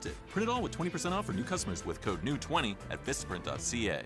Print it all with 20% off for new customers with code NEW20 at vistaprint.ca.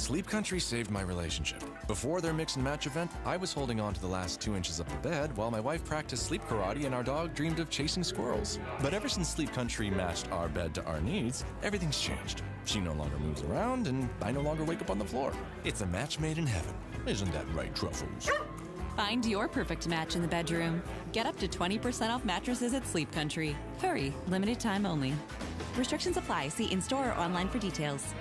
Sleep Country saved my relationship. Before their mix and match event, I was holding on to the last 2 inches of the bed while my wife practiced sleep karate and our dog dreamed of chasing squirrels. But ever since Sleep Country matched our bed to our needs, everything's changed. She no longer moves around, and I no longer wake up on the floor. It's a match made in heaven. Isn't that right, Truffles? Find your perfect match in the bedroom. Get up to 20% off mattresses at Sleep Country. Hurry, limited time only. Restrictions apply. See in-store or online for details.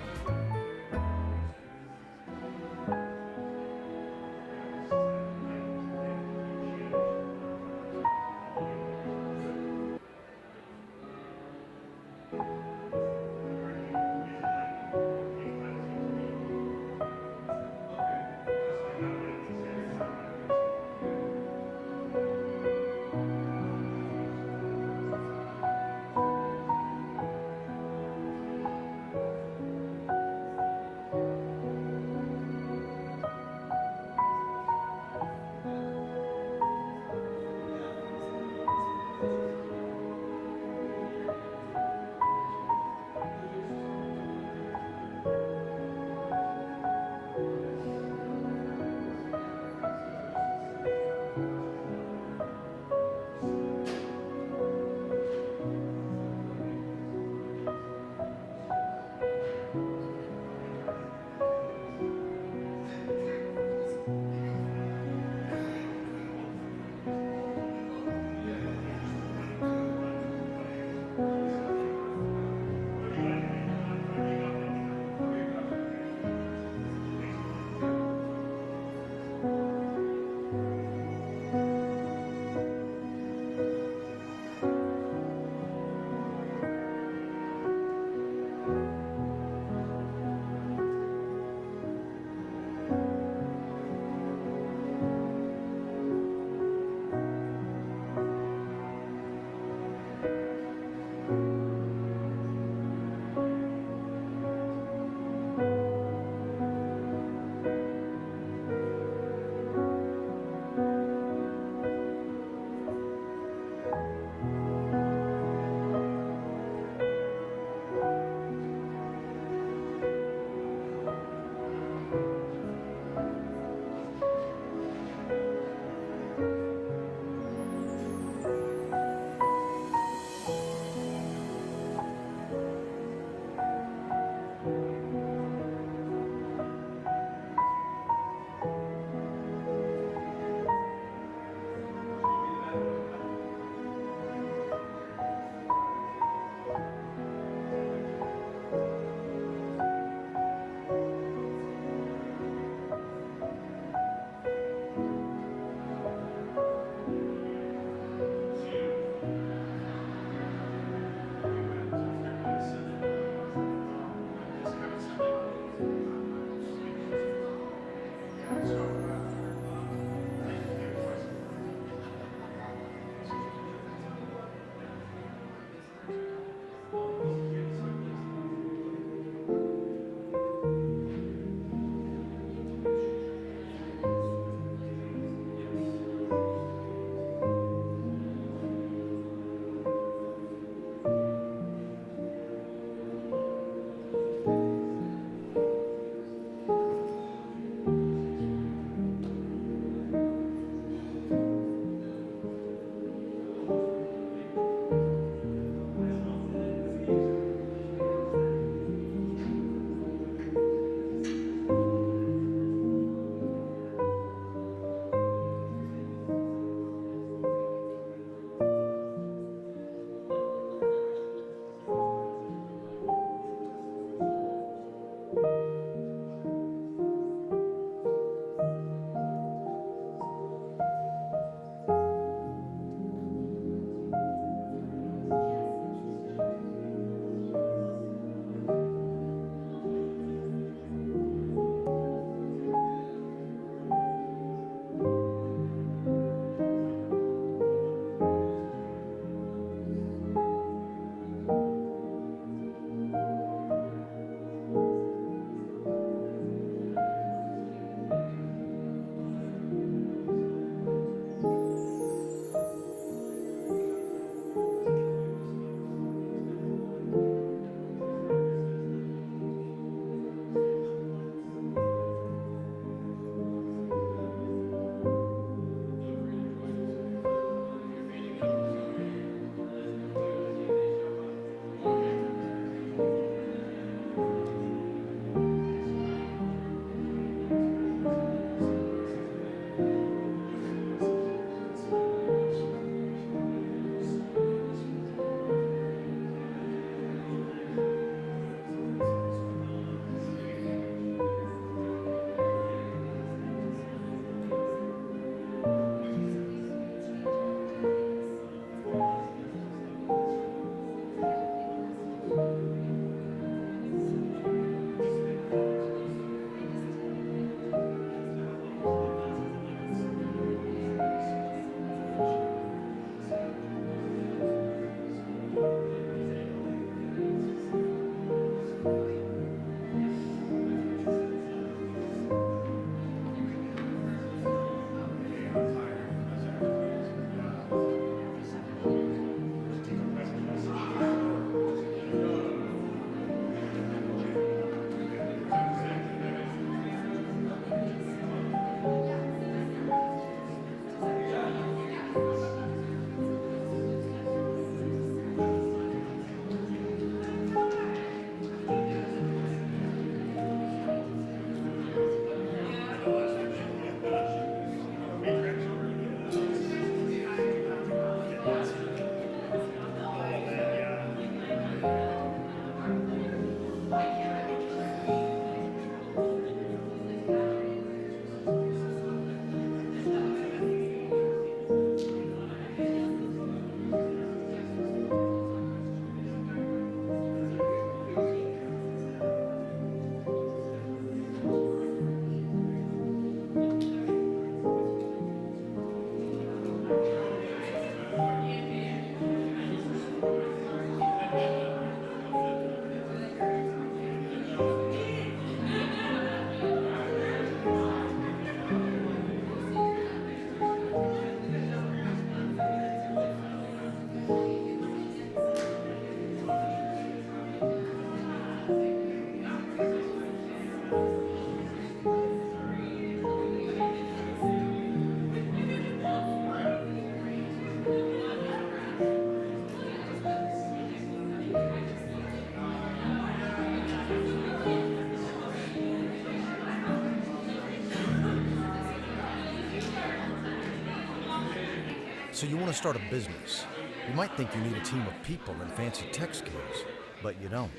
So you want to start a business. You might think you need a team of people and fancy tech skills, but you don't.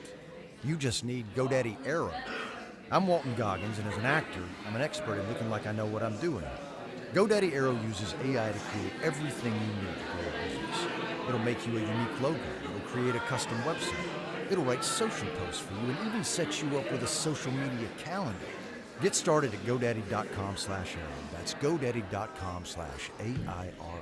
You just need GoDaddy Arrow. I'm Walton Goggins, and as an actor, I'm an expert in looking like I know what I'm doing. GoDaddy Arrow uses AI to create everything you need to grow a business. It'll make you a unique logo. It'll create a custom website. It'll write social posts for you and even set you up with a social media calendar. Get started at GoDaddy.com/Arrow. That's GoDaddy.com/AIRO.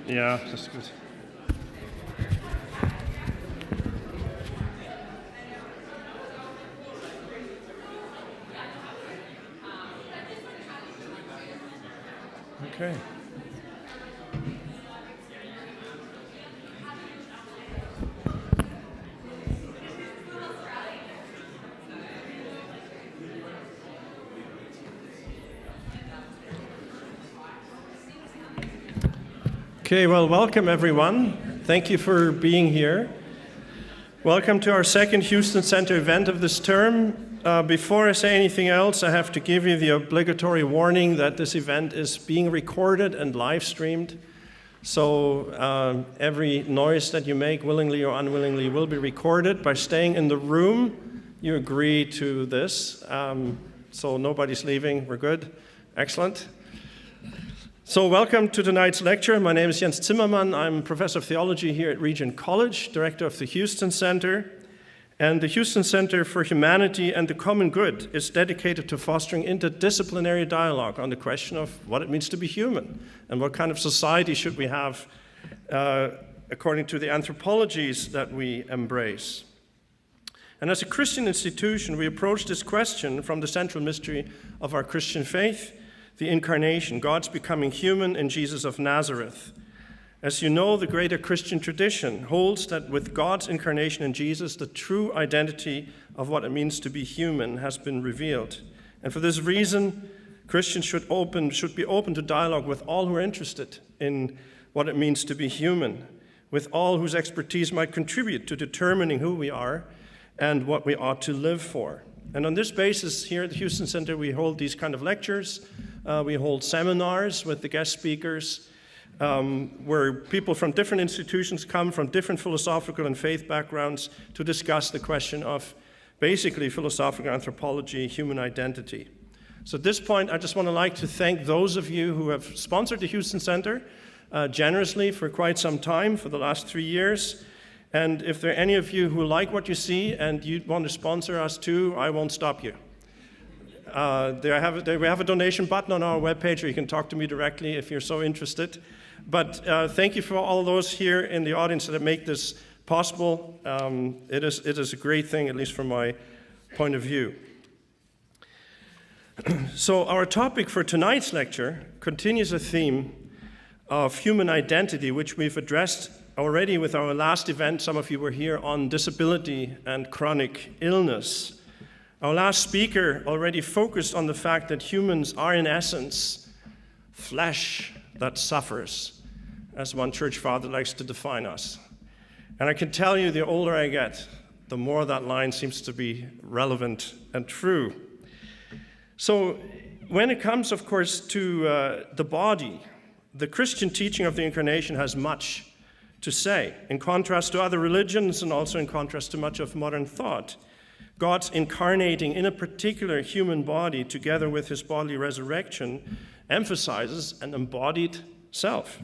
Yeah, that's good. Okay. Okay, well, welcome everyone. Thank you for being here. Welcome to our second Houston Center event of this term. Before I say anything else, I have to give you the obligatory warning that this event is being recorded and live streamed. So every noise that you make, willingly or unwillingly, will be recorded. By staying in the room, you agree to this. So nobody's leaving. We're good. Excellent. So welcome to tonight's lecture. My name is Jens Zimmermann. I'm professor of theology here at Regent College, director of the Houston Center. And the Houston Center for Humanity and the Common Good is dedicated to fostering interdisciplinary dialogue on the question of what it means to be human and what kind of society should we have according to the anthropologies that we embrace. And as a Christian institution, we approach this question from the central mystery of our Christian faith, the incarnation, God's becoming human in Jesus of Nazareth. As you know, the greater Christian tradition holds that with God's incarnation in Jesus, the true identity of what it means to be human has been revealed. And for this reason, Christians should be open to dialogue with all who are interested in what it means to be human, with all whose expertise might contribute to determining who we are and what we ought to live for. And on this basis, here at the Houston Center, we hold these kind of lectures. We hold seminars with the guest speakers, where people from different institutions come from different philosophical and faith backgrounds to discuss the question of basically philosophical anthropology, human identity. So at this point, I just want to thank those of you who have sponsored the Houston Center generously for quite some time, for the last 3 years. And if there are any of you who like what you see and you want to sponsor us too, I won't stop you. We have a donation button on our webpage, or you can talk to me directly if you're so interested. But thank you for all those here in the audience that make this possible. It is a great thing, at least from my point of view. So our topic for tonight's lecture continues a theme of human identity, which we've addressed already with our last event. Some of you were here on disability and chronic illness. Our last speaker already focused on the fact that humans are, in essence, flesh that suffers, as one church father likes to define us. And I can tell you, the older I get, the more that line seems to be relevant and true. So when it comes, of course, to the body, the Christian teaching of the Incarnation has much to say, in contrast to other religions and also in contrast to much of modern thought. God's incarnating in a particular human body together with his bodily resurrection emphasizes an embodied self.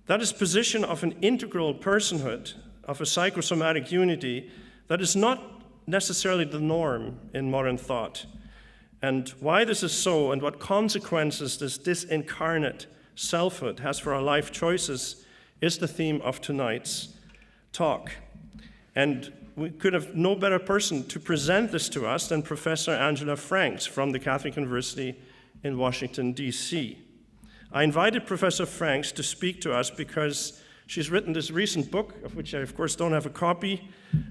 That is position of an integral personhood, of a psychosomatic unity that is not necessarily the norm in modern thought. And why this is so and what consequences this disincarnate selfhood has for our life choices is the theme of tonight's talk. And we could have no better person to present this to us than Professor Angela Franks from the Catholic University in Washington, D.C. I invited Professor Franks to speak to us because she's written this recent book, of which I, of course, don't have a copy,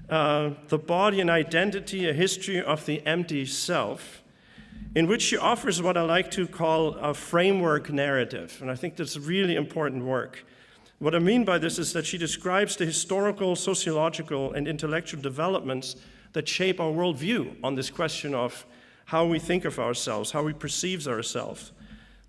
The Body and Identity, A History of the Empty Self, in which she offers what I like to call a framework narrative. And I think that's really important work. What I mean by this is that she describes the historical, sociological, and intellectual developments that shape our worldview on this question of how we think of ourselves, how we perceive ourselves.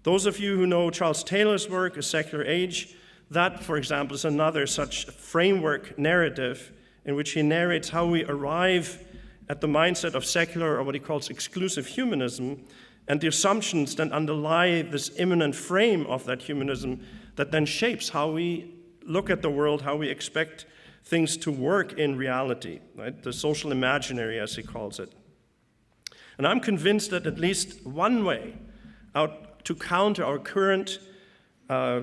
Those of you who know Charles Taylor's work, A Secular Age, that, for example, is another such framework narrative in which he narrates how we arrive at the mindset of secular, or what he calls exclusive humanism, and the assumptions that underlie this immanent frame of that humanism that then shapes how we look at the world, how we expect things to work in reality, right? The social imaginary, as he calls it. And I'm convinced that at least one way out to counter our current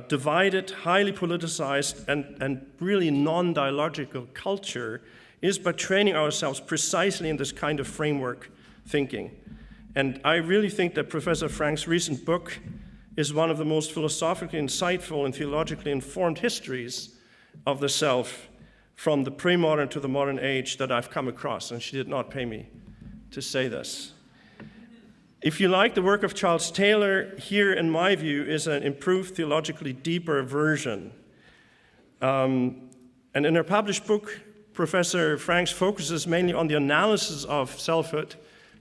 divided, highly politicized, and really non-dialogical culture is by training ourselves precisely in this kind of framework thinking. And I really think that Professor Franks' recent book is one of the most philosophically insightful and theologically informed histories of the self from the premodern to the modern age that I've come across, and she did not pay me to say this. If you like the work of Charles Taylor, here, in my view, is an improved, theologically deeper version. And in her published book, Professor Franks focuses mainly on the analysis of selfhood,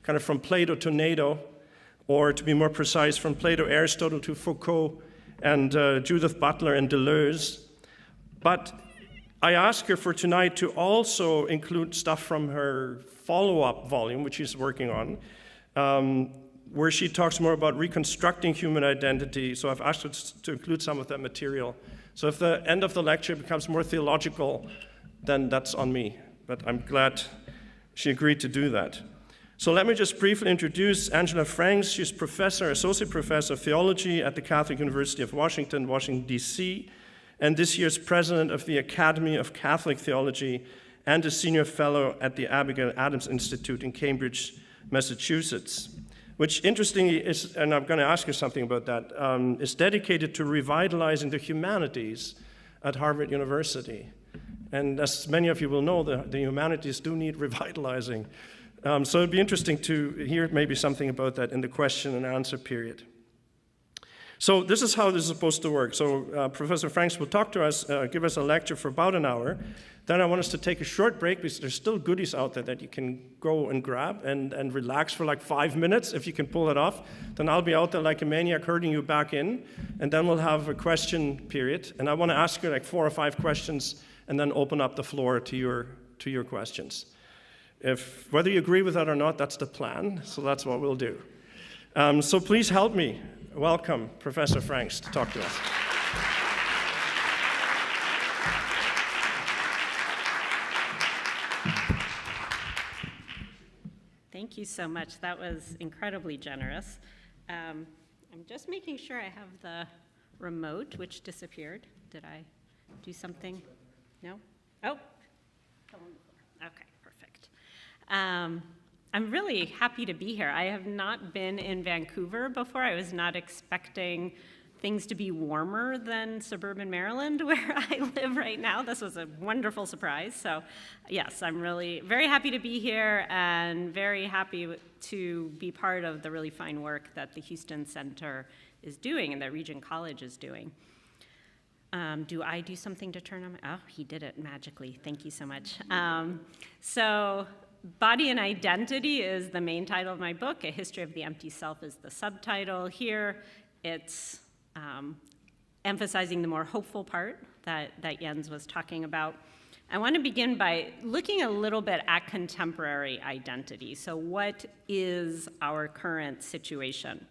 kind of from Plato to Nato, or to be more precise, from Plato, Aristotle to Foucault, and Judith Butler and Deleuze. But I ask her for tonight to also include stuff from her follow-up volume, which she's working on, where she talks more about reconstructing human identity. So I've asked her to include some of that material. So if the end of the lecture becomes more theological, then that's on me. But I'm glad she agreed to do that. So let me just briefly introduce Angela Franks. She's associate professor of theology at the Catholic University of Washington, Washington, D.C., and this year's president of the Academy of Catholic Theology and a senior fellow at the Abigail Adams Institute in Cambridge, Massachusetts, which interestingly is, and I'm going to ask you something about that, is dedicated to revitalizing the humanities at Harvard University. And as many of you will know, the humanities do need revitalizing. So it'd be interesting to hear maybe something about that in the question and answer period. So this is how this is supposed to work. So Professor Franks will talk to us, give us a lecture for about an hour. Then I want us to take a short break because there's still goodies out there that you can go and grab and relax for like 5 minutes if you can pull it off. Then I'll be out there like a maniac herding you back in, and then we'll have a question period. And I want to ask you like 4 or 5 questions and then open up the floor to your questions. Whether you agree with that or not, that's the plan, so that's what we'll do. So please help me welcome Professor Franks to talk to us. Thank you so much. That was incredibly generous. I'm just making sure I have the remote, which disappeared. Did I do something? No? Oh. Okay, perfect. I'm really happy to be here. I have not been in Vancouver before. I was not expecting things to be warmer than suburban Maryland, where I live right now. This was a wonderful surprise. So yes, I'm really very happy to be here and very happy to be part of the really fine work that the Houston Center is doing and that Regent College is doing. Do I do something to turn on? Oh, he did it magically. Thank you so much. So Body and Identity is the main title of my book. A History of the Empty Self is the subtitle. Here, it's emphasizing the more hopeful part that Jens was talking about. I want to begin by looking a little bit at contemporary identity. So what is our current situation?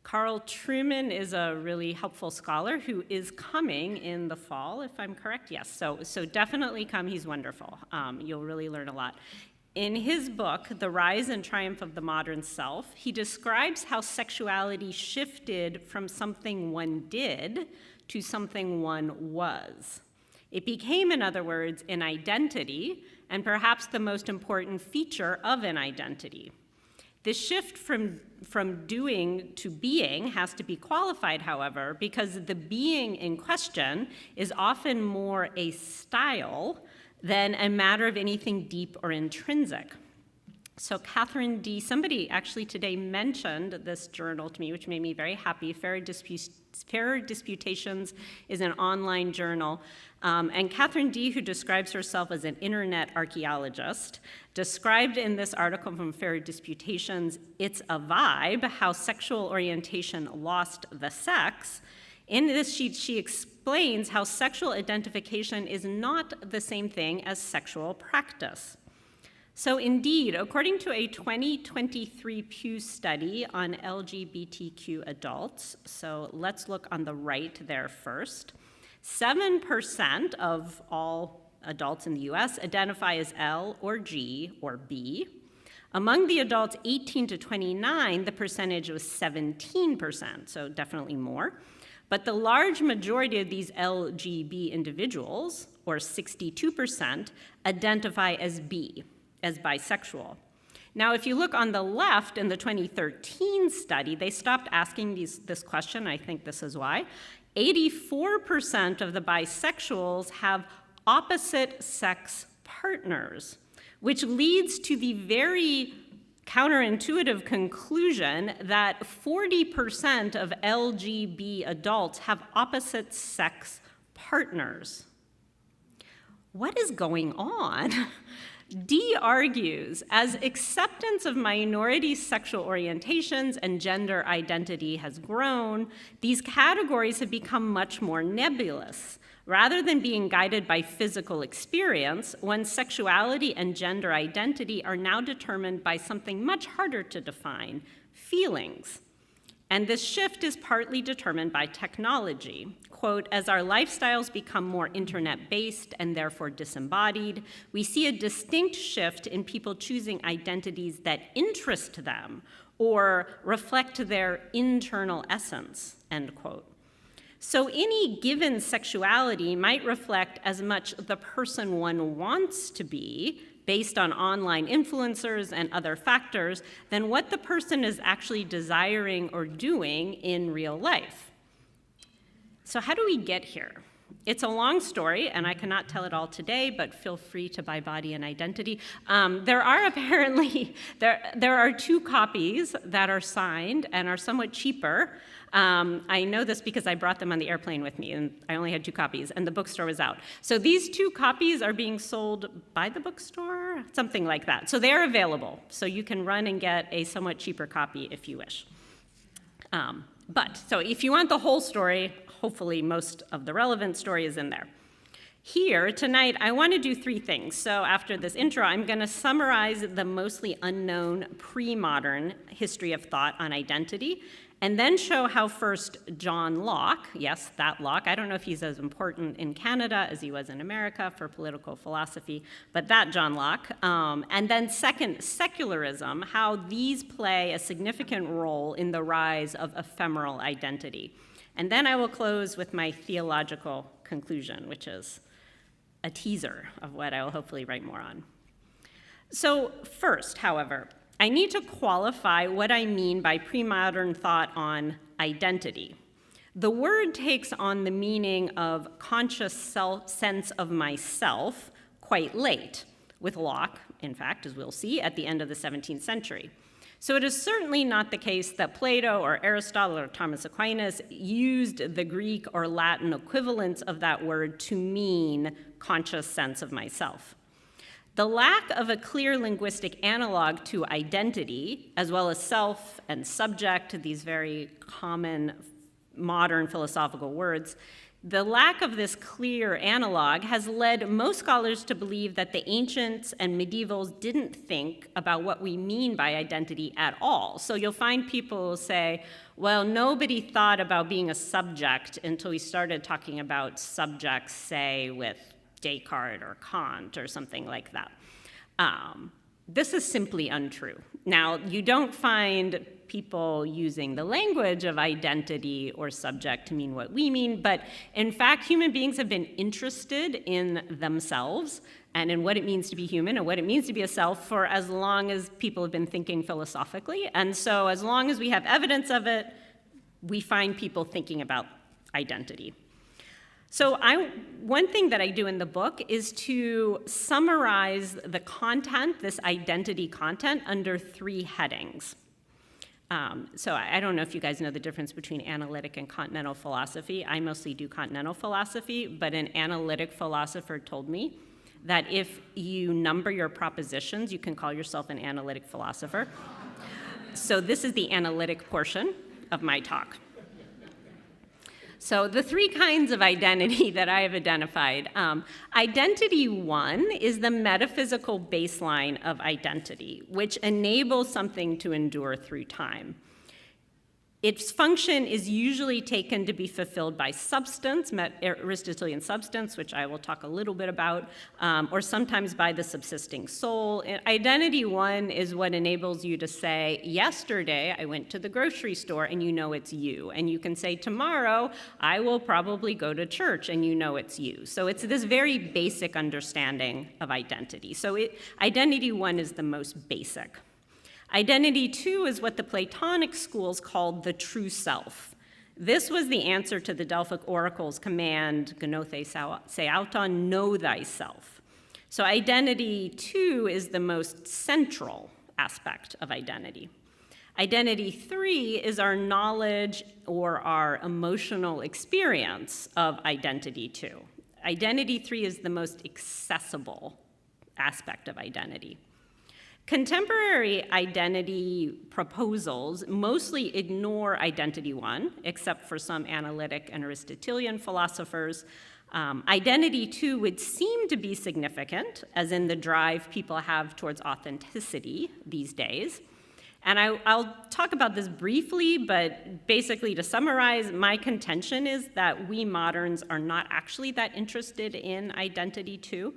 Carl Trueman is a really helpful scholar who is coming in the fall, if I'm correct. Yes, so definitely come. He's wonderful. You'll really learn a lot. In his book, The Rise and Triumph of the Modern Self, he describes how sexuality shifted from something one did to something one was. It became, in other words, an identity, and perhaps the most important feature of an identity. This shift from doing to being has to be qualified, however, because the being in question is often more a style than a matter of anything deep or intrinsic. So Catherine D., somebody actually today mentioned this journal to me, which made me very happy. Fairer Disputations is an online journal. And Catherine D., who describes herself as an internet archaeologist, described in this article from Fairer Disputations, It's a Vibe, How Sexual Orientation Lost the Sex. In this sheet, she explains how sexual identification is not the same thing as sexual practice. So indeed, according to a 2023 Pew study on LGBTQ adults, so let's look on the right there first, 7% of all adults in the US identify as L or G or B. Among the adults 18 to 29, the percentage was 17%, so definitely more. But the large majority of these LGB individuals, or 62%, identify as B, as bisexual. Now, if you look on the left in the 2013 study, they stopped asking this question. I think this is why. 84% of the bisexuals have opposite sex partners, which leads to the very counterintuitive conclusion that 40% of LGB adults have opposite sex partners. What is going on? D argues, as acceptance of minority sexual orientations and gender identity has grown, these categories have become much more nebulous. Rather than being guided by physical experience, one's sexuality and gender identity are now determined by something much harder to define, feelings. And this shift is partly determined by technology. Quote, as our lifestyles become more internet-based and therefore disembodied, we see a distinct shift in people choosing identities that interest them or reflect their internal essence, end quote. So any given sexuality might reflect as much the person one wants to be, based on online influencers and other factors, than what the person is actually desiring or doing in real life. So how do we get here? It's a long story, and I cannot tell it all today, but feel free to buy Body and Identity. There are apparently, there are 2 copies that are signed and are somewhat cheaper. I know this because I brought them on the airplane with me, and I only had 2 copies, and the bookstore was out. So these 2 copies are being sold by the bookstore, something like that. So they are available, so you can run and get a somewhat cheaper copy if you wish. So if you want the whole story, hopefully most of the relevant story is in there. Here, tonight, I want to do 3 things. So after this intro, I'm going to summarize the mostly unknown pre-modern history of thought on identity, and then show how first John Locke, yes, that Locke, I don't know if he's as important in Canada as he was in America for political philosophy, but that John Locke, and then second, secularism, how these play a significant role in the rise of ephemeral identity. And then I will close with my theological conclusion, which is a teaser of what I will hopefully write more on. So first, however, I need to qualify what I mean by pre-modern thought on identity. The word takes on the meaning of conscious sense of myself quite late, with Locke, in fact, as we'll see, at the end of the 17th century. So it is certainly not the case that Plato or Aristotle or Thomas Aquinas used the Greek or Latin equivalents of that word to mean conscious sense of myself. The lack of a clear linguistic analog to identity, as well as self and subject, these very common modern philosophical words, The lack of this clear analog has led most scholars to believe that the ancients and medievals didn't think about what we mean by identity at all. So you'll find people say, well, nobody thought about being a subject until we started talking about subjects, say, with Descartes or Kant or something like that. This is simply untrue. Now, you don't find people using the language of identity or subject to mean what we mean, but in fact, human beings have been interested in themselves and in what it means to be human and what it means to be a self for as long as people have been thinking philosophically. And so as long as we have evidence of it, we find people thinking about identity. So one thing that I do in the book is to summarize the content, this identity content, under 3 headings. So I don't know if you guys know the difference between analytic and continental philosophy. I mostly do continental philosophy, but an analytic philosopher told me that if you number your propositions, you can call yourself an analytic philosopher. So this is the analytic portion of my talk. So the 3 kinds of identity that I have identified. Identity 1 is the metaphysical baseline of identity, which enables something to endure through time. Its function is usually taken to be fulfilled by substance, Aristotelian substance, which I will talk a little bit about, or sometimes by the subsisting soul. And identity 1 is what enables you to say, yesterday I went to the grocery store, and you know it's you. And you can say, tomorrow I will probably go to church, and you know it's you. So it's this very basic understanding of identity. So identity 1 is the most basic. Identity 2 is what the Platonic schools called the true self. This was the answer to the Delphic oracle's command, gnothe seauton, know thyself. So identity 2 is the most central aspect of identity. Identity 3 is our knowledge or our emotional experience of identity 2. Identity 3 is the most accessible aspect of identity. Contemporary identity proposals mostly ignore identity 1, except for some analytic and Aristotelian philosophers. Identity 2 would seem to be significant, as in the drive people have towards authenticity these days. And I'll talk about this briefly, but basically to summarize, my contention is that we moderns are not actually that interested in identity 2.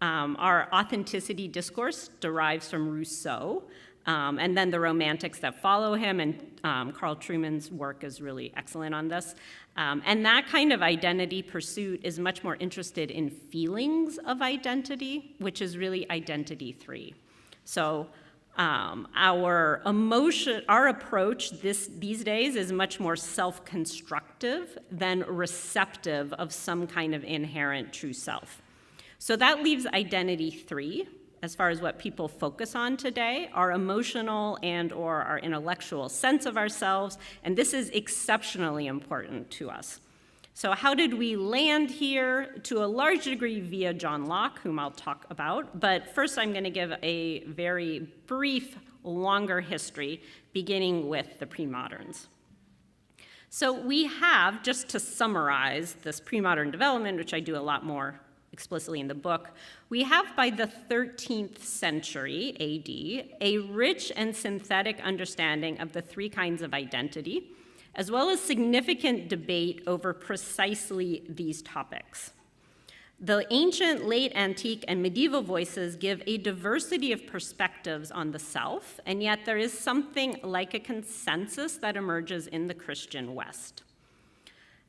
Our authenticity discourse derives from Rousseau, and then the Romantics that follow him, and Carl Trueman's work is really excellent on this. And that kind of identity pursuit is much more interested in feelings of identity, which is really identity 3. So our approach these days is much more self-constructive than receptive of some kind of inherent true self. So that leaves identity 3, as far as what people focus on today, our emotional and or our intellectual sense of ourselves, and this is exceptionally important to us. So how did we land here? To a large degree via John Locke, whom I'll talk about, but first I'm going to give a very brief, longer history, beginning with the Premoderns. So we have, just to summarize this pre-modern development, which I do a lot more explicitly in the book, we have by the 13th century AD a rich and synthetic understanding of the 3 kinds of identity, as well as significant debate over precisely these topics. The ancient, late antique, and medieval voices give a diversity of perspectives on the self, and yet there is something like a consensus that emerges in the Christian West.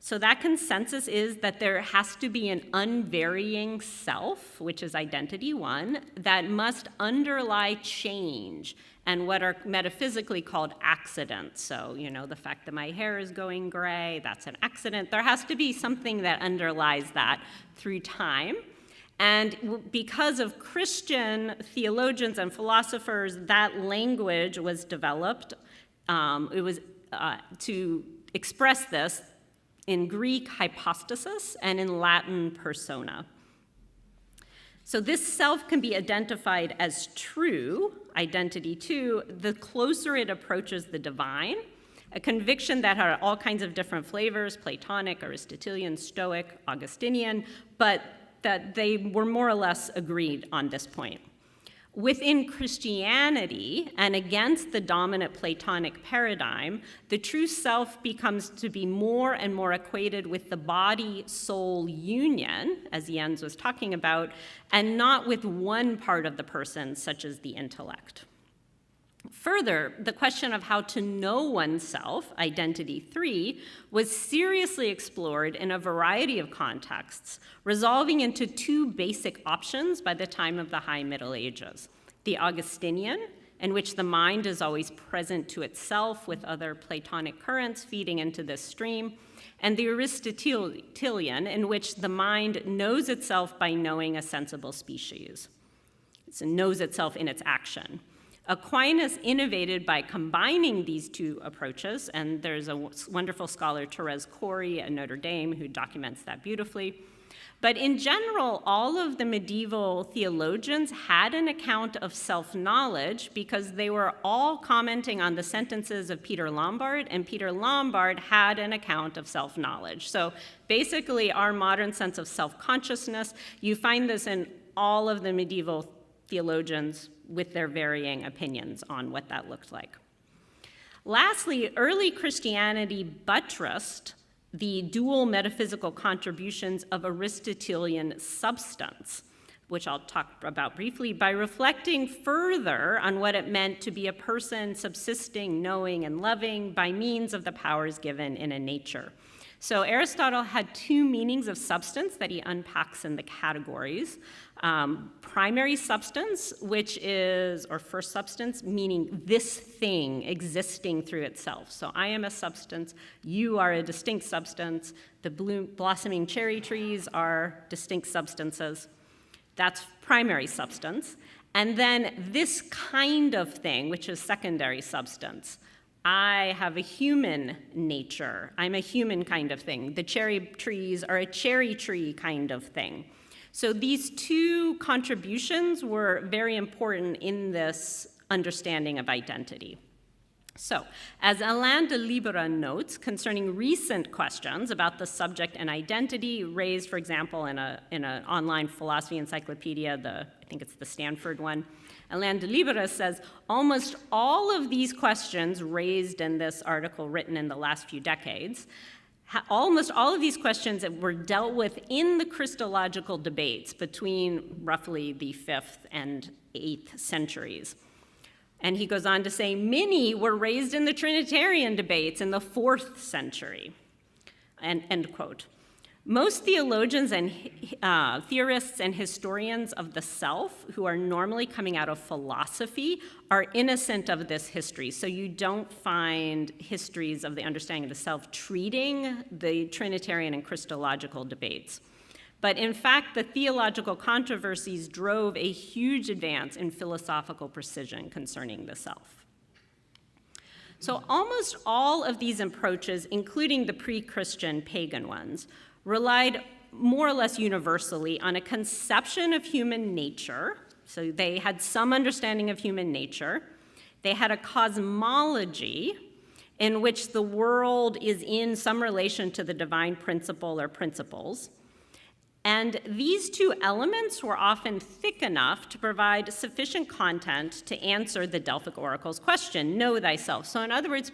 So that consensus is that there has to be an unvarying self, which is identity 1, that must underlie change and what are metaphysically called accidents. So, the fact that my hair is going gray, that's an accident. There has to be something that underlies that through time. And because of Christian theologians and philosophers, that language was developed. It was to express this in Greek, hypostasis, and in Latin, persona. So this self can be identified as true, identity 2, the closer it approaches the divine, a conviction that had all kinds of different flavors, Platonic, Aristotelian, Stoic, Augustinian, but that they were more or less agreed on this point. Within Christianity, and against the dominant Platonic paradigm, the true self becomes to be more and more equated with the body-soul union, as Jens was talking about, and not with one part of the person, such as the intellect. Further, the question of how to know oneself, Identity 3, was seriously explored in a variety of contexts, resolving into two basic options by the time of the High Middle Ages. The Augustinian, in which the mind is always present to itself with other Platonic currents feeding into this stream, and the Aristotelian, in which the mind knows itself by knowing a sensible species. It knows itself in its action. Aquinas innovated by combining these two approaches, and there's a wonderful scholar, Therese Corey at Notre Dame, who documents that beautifully. But in general, all of the medieval theologians had an account of self-knowledge because they were all commenting on the sentences of Peter Lombard, and Peter Lombard had an account of self-knowledge. So basically, our modern sense of self-consciousness, you find this in all of the medieval theologians with their varying opinions on what that looked like. Lastly, early Christianity buttressed the dual metaphysical contributions of Aristotelian substance, which I'll talk about briefly, by reflecting further on what it meant to be a person subsisting, knowing, and loving by means of the powers given in a nature. So Aristotle had two meanings of substance that he unpacks in the categories. Primary substance, which is, or first substance, meaning this thing existing through itself. So I am a substance, you are a distinct substance, the blossoming cherry trees are distinct substances. That's primary substance. And then this kind of thing, which is secondary substance. I have a human nature. I'm a human kind of thing. The cherry trees are a cherry tree kind of thing. So these two contributions were very important in this understanding of identity. So, as Alain de Libera notes concerning recent questions about the subject and identity raised, for example, in an online philosophy encyclopedia, I think it's the Stanford one, Alain de Libera says, almost all of these questions raised in this article written in the last few decades, almost all of these questions that were dealt with in the Christological debates between roughly the 5th and 8th centuries. And he goes on to say, many were raised in the Trinitarian debates in the 4th century, end quote. Most theologians and theorists and historians of the self, who are normally coming out of philosophy, are innocent of this history. So you don't find histories of the understanding of the self treating the Trinitarian and Christological debates. But in fact, the theological controversies drove a huge advance in philosophical precision concerning the self. So almost all of these approaches, including the pre-Christian pagan ones, relied more or less universally on a conception of human nature. So they had some understanding of human nature. They had a cosmology in which the world is in some relation to the divine principle or principles. And these two elements were often thick enough to provide sufficient content to answer the Delphic oracle's question, know thyself. So in other words,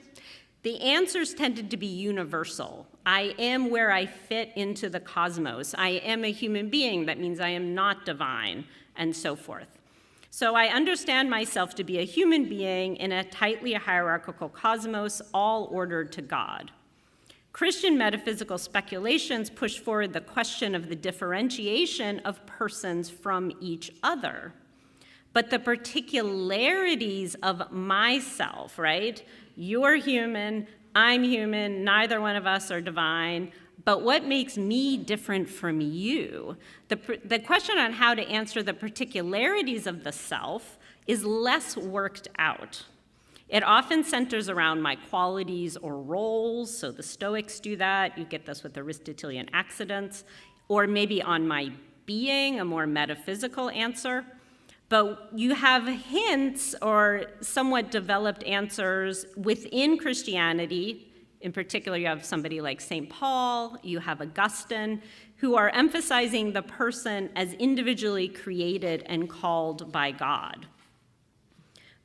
the answers tended to be universal. I am where I fit into the cosmos. I am a human being. That means I am not divine, and so forth. So I understand myself to be a human being in a tightly hierarchical cosmos, all ordered to God. Christian metaphysical speculations push forward the question of the differentiation of persons from each other. But the particularities of myself, right? You're human, I'm human, neither one of us are divine, but what makes me different from you? The question on how to answer the particularities of the self is less worked out. It often centers around my qualities or roles, so the Stoics do that. You get this with Aristotelian accidents, or maybe on my being, a more metaphysical answer. But you have hints or somewhat developed answers within Christianity. In particular, you have somebody like St. Paul, you have Augustine, who are emphasizing the person as individually created and called by God.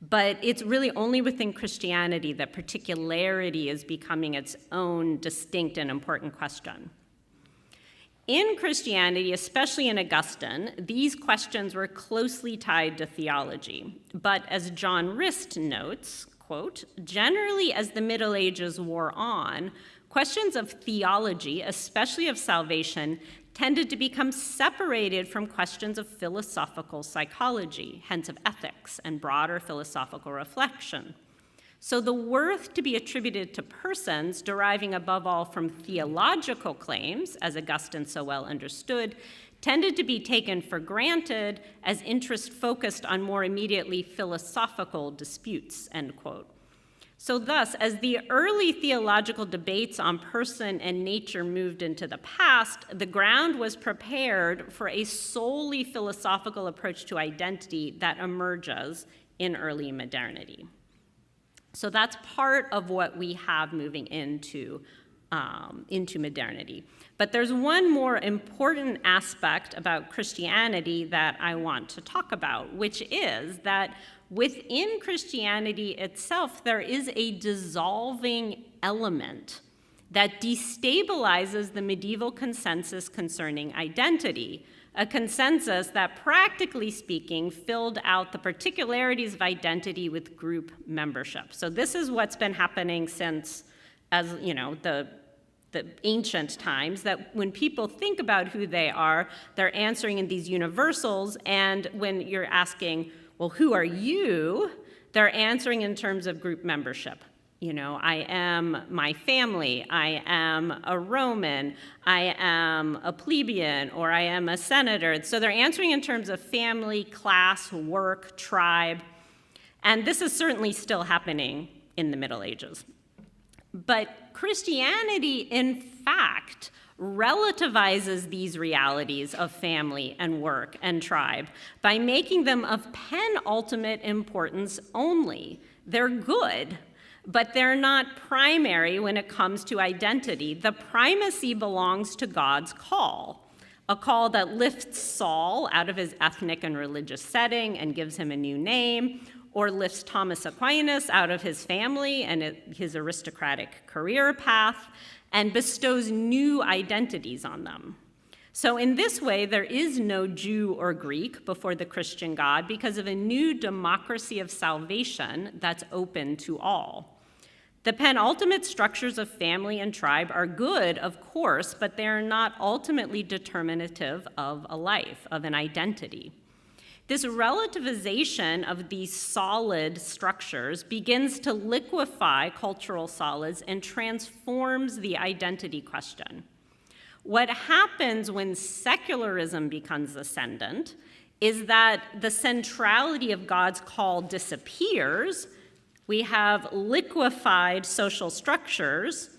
But it's really only within Christianity that particularity is becoming its own distinct and important question. In Christianity, especially in Augustine, these questions were closely tied to theology. But as John Rist notes, quote, generally as the Middle Ages wore on, questions of theology, especially of salvation, tended to become separated from questions of philosophical psychology, hence of ethics and broader philosophical reflection. So the worth to be attributed to persons deriving above all from theological claims, as Augustine so well understood, tended to be taken for granted as interest focused on more immediately philosophical disputes, end quote. So thus, as the early theological debates on person and nature moved into the past, the ground was prepared for a solely philosophical approach to identity that emerges in early modernity. So that's part of what we have moving into modernity. But there's one more important aspect about Christianity that I want to talk about, which is that within Christianity itself, there is a dissolving element that destabilizes the medieval consensus concerning identity, a consensus that, practically speaking, filled out the particularities of identity with group membership. So this is what's been happening since, as you know, the ancient times, that when people think about who they are, they're answering in these universals, and when you're asking, well, who are you? They're answering in terms of group membership. You know, I am my family, I am a Roman, I am a plebeian, or I am a senator. So they're answering in terms of family, class, work, tribe. And this is certainly still happening in the Middle Ages. But Christianity, in fact, relativizes these realities of family and work and tribe by making them of penultimate importance only. They're good, but they're not primary when it comes to identity. The primacy belongs to God's call, a call that lifts Saul out of his ethnic and religious setting and gives him a new name, or lifts Thomas Aquinas out of his family and his aristocratic career path, and bestows new identities on them. So in this way, there is no Jew or Greek before the Christian God because of a new democracy of salvation that's open to all. The penultimate structures of family and tribe are good, of course, but they are not ultimately determinative of a life, of an identity. This relativization of these solid structures begins to liquefy cultural solids and transforms the identity question. What happens when secularism becomes ascendant is that the centrality of God's call disappears. We have liquefied social structures,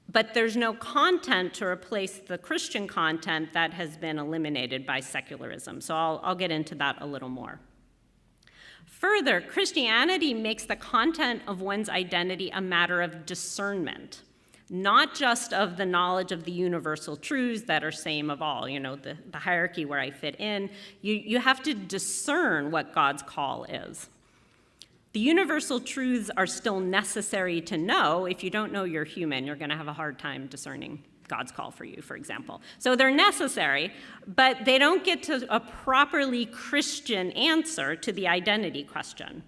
but there's no content to replace the Christian content that has been eliminated by secularism. So I'll get into that a little more. Further, Christianity makes the content of one's identity a matter of discernment, not just of the knowledge of the universal truths that are same of all, you know, the hierarchy where I fit in. You have to discern what God's call is. The universal truths are still necessary to know. If you don't know you're human, you're going to have a hard time discerning God's call for you, for example. So they're necessary, but they don't get to a properly Christian answer to the identity question.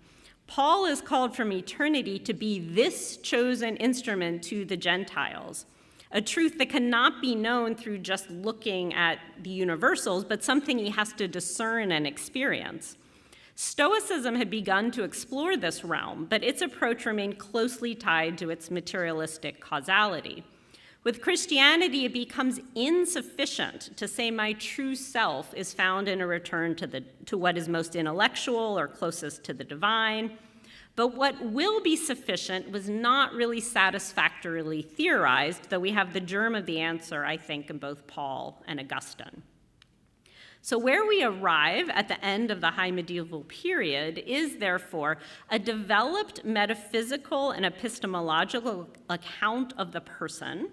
Paul is called from eternity to be this chosen instrument to the Gentiles, a truth that cannot be known through just looking at the universals, but something he has to discern and experience. Stoicism had begun to explore this realm, but its approach remained closely tied to its materialistic causality. With Christianity, it becomes insufficient to say my true self is found in a return to what is most intellectual or closest to the divine. But what will be sufficient was not really satisfactorily theorized, though we have the germ of the answer, I think, in both Paul and Augustine. So where we arrive at the end of the High Medieval period is, therefore, a developed metaphysical and epistemological account of the person,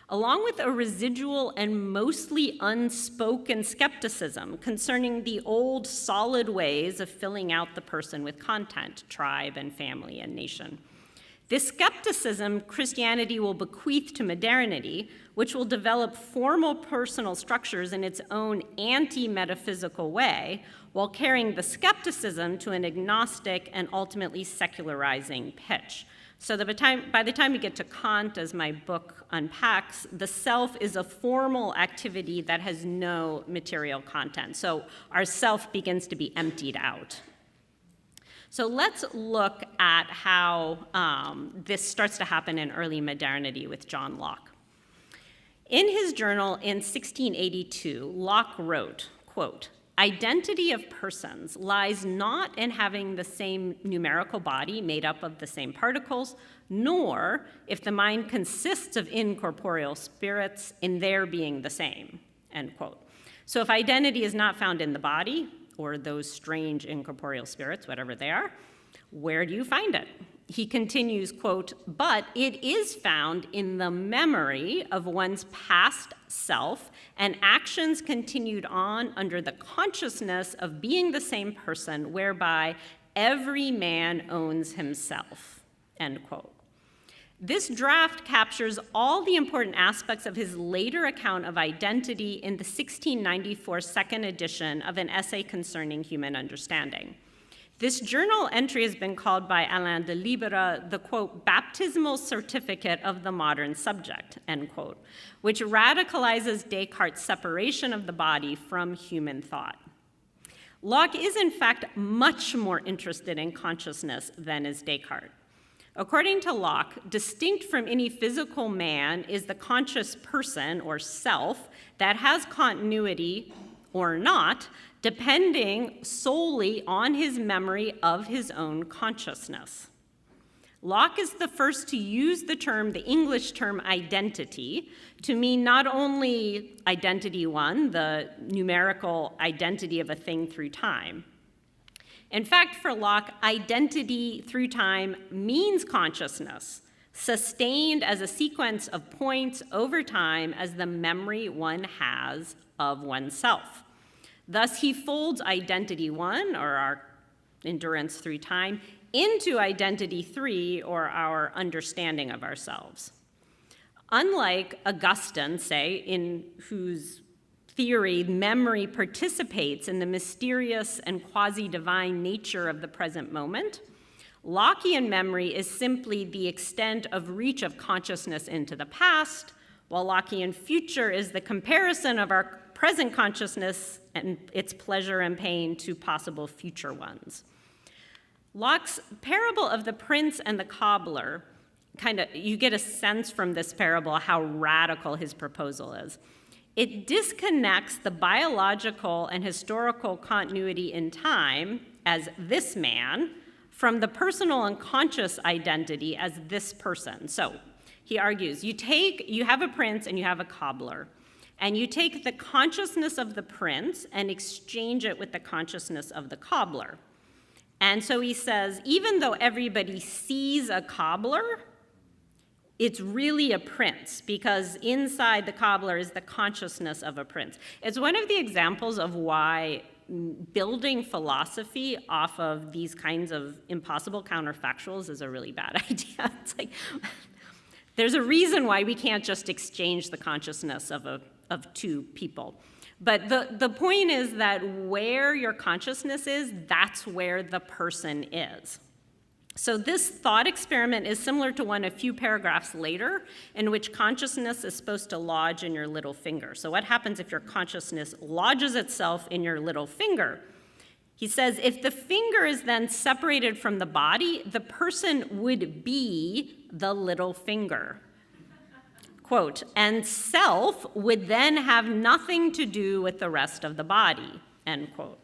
along with a residual and mostly unspoken skepticism concerning the old solid ways of filling out the person with content, tribe and family and nation. This skepticism Christianity will bequeath to modernity, which will develop formal personal structures in its own anti-metaphysical way, while carrying the skepticism to an agnostic and ultimately secularizing pitch. So by the time we get to Kant, as my book unpacks, the self is a formal activity that has no material content. So our self begins to be emptied out. So let's look at how this starts to happen in early modernity with John Locke. In his journal in 1682, Locke wrote, quote, "Identity of persons lies not in having the same numerical body made up of the same particles, nor, if the mind consists of incorporeal spirits, in their being the same," end quote. So if identity is not found in the body, or those strange incorporeal spirits, whatever they are, where do you find it? He continues, quote, "But it is found in the memory of one's past self and actions continued on under the consciousness of being the same person, whereby every man owns himself," end quote. This draft captures all the important aspects of his later account of identity in the 1694 second edition of an essay concerning human understanding. This journal entry has been called by Alain de Libera the, quote, "baptismal certificate of the modern subject," end quote, which radicalizes Descartes' separation of the body from human thought. Locke is, in fact, much more interested in consciousness than is Descartes. According to Locke, distinct from any physical man is the conscious person, or self, that has continuity or not, depending solely on his memory of his own consciousness. Locke is the first to use the English term identity, to mean not only identity one, the numerical identity of a thing through time. In fact, for Locke, identity through time means consciousness, sustained as a sequence of points over time as the memory one has of oneself. Thus, he folds identity one, or our endurance through time, into identity three, or our understanding of ourselves. Unlike Augustine, say, in whose theory memory participates in the mysterious and quasi-divine nature of the present moment, Lockean memory is simply the extent of reach of consciousness into the past, while Lockean future is the comparison of our present consciousness and its pleasure and pain to possible future ones. Locke's parable of the prince and the cobbler, you get a sense from this parable how radical his proposal is. It disconnects the biological and historical continuity in time as this man from the personal and conscious identity as this person. So he argues, you have a prince and you have a cobbler, and you take the consciousness of the prince and exchange it with the consciousness of the cobbler. And so he says, even though everybody sees a cobbler, it's really a prince, because inside the cobbler is the consciousness of a prince. It's one of the examples of why building philosophy off of these kinds of impossible counterfactuals is a really bad idea. It's like, there's a reason why we can't just exchange the consciousness of two people. But the point is that where your consciousness is, that's where the person is. So this thought experiment is similar to one a few paragraphs later, in which consciousness is supposed to lodge in your little finger. So what happens if your consciousness lodges itself in your little finger? He says, if the finger is then separated from the body, the person would be the little finger. Quote, and self would then have nothing to do with the rest of the body, end quote.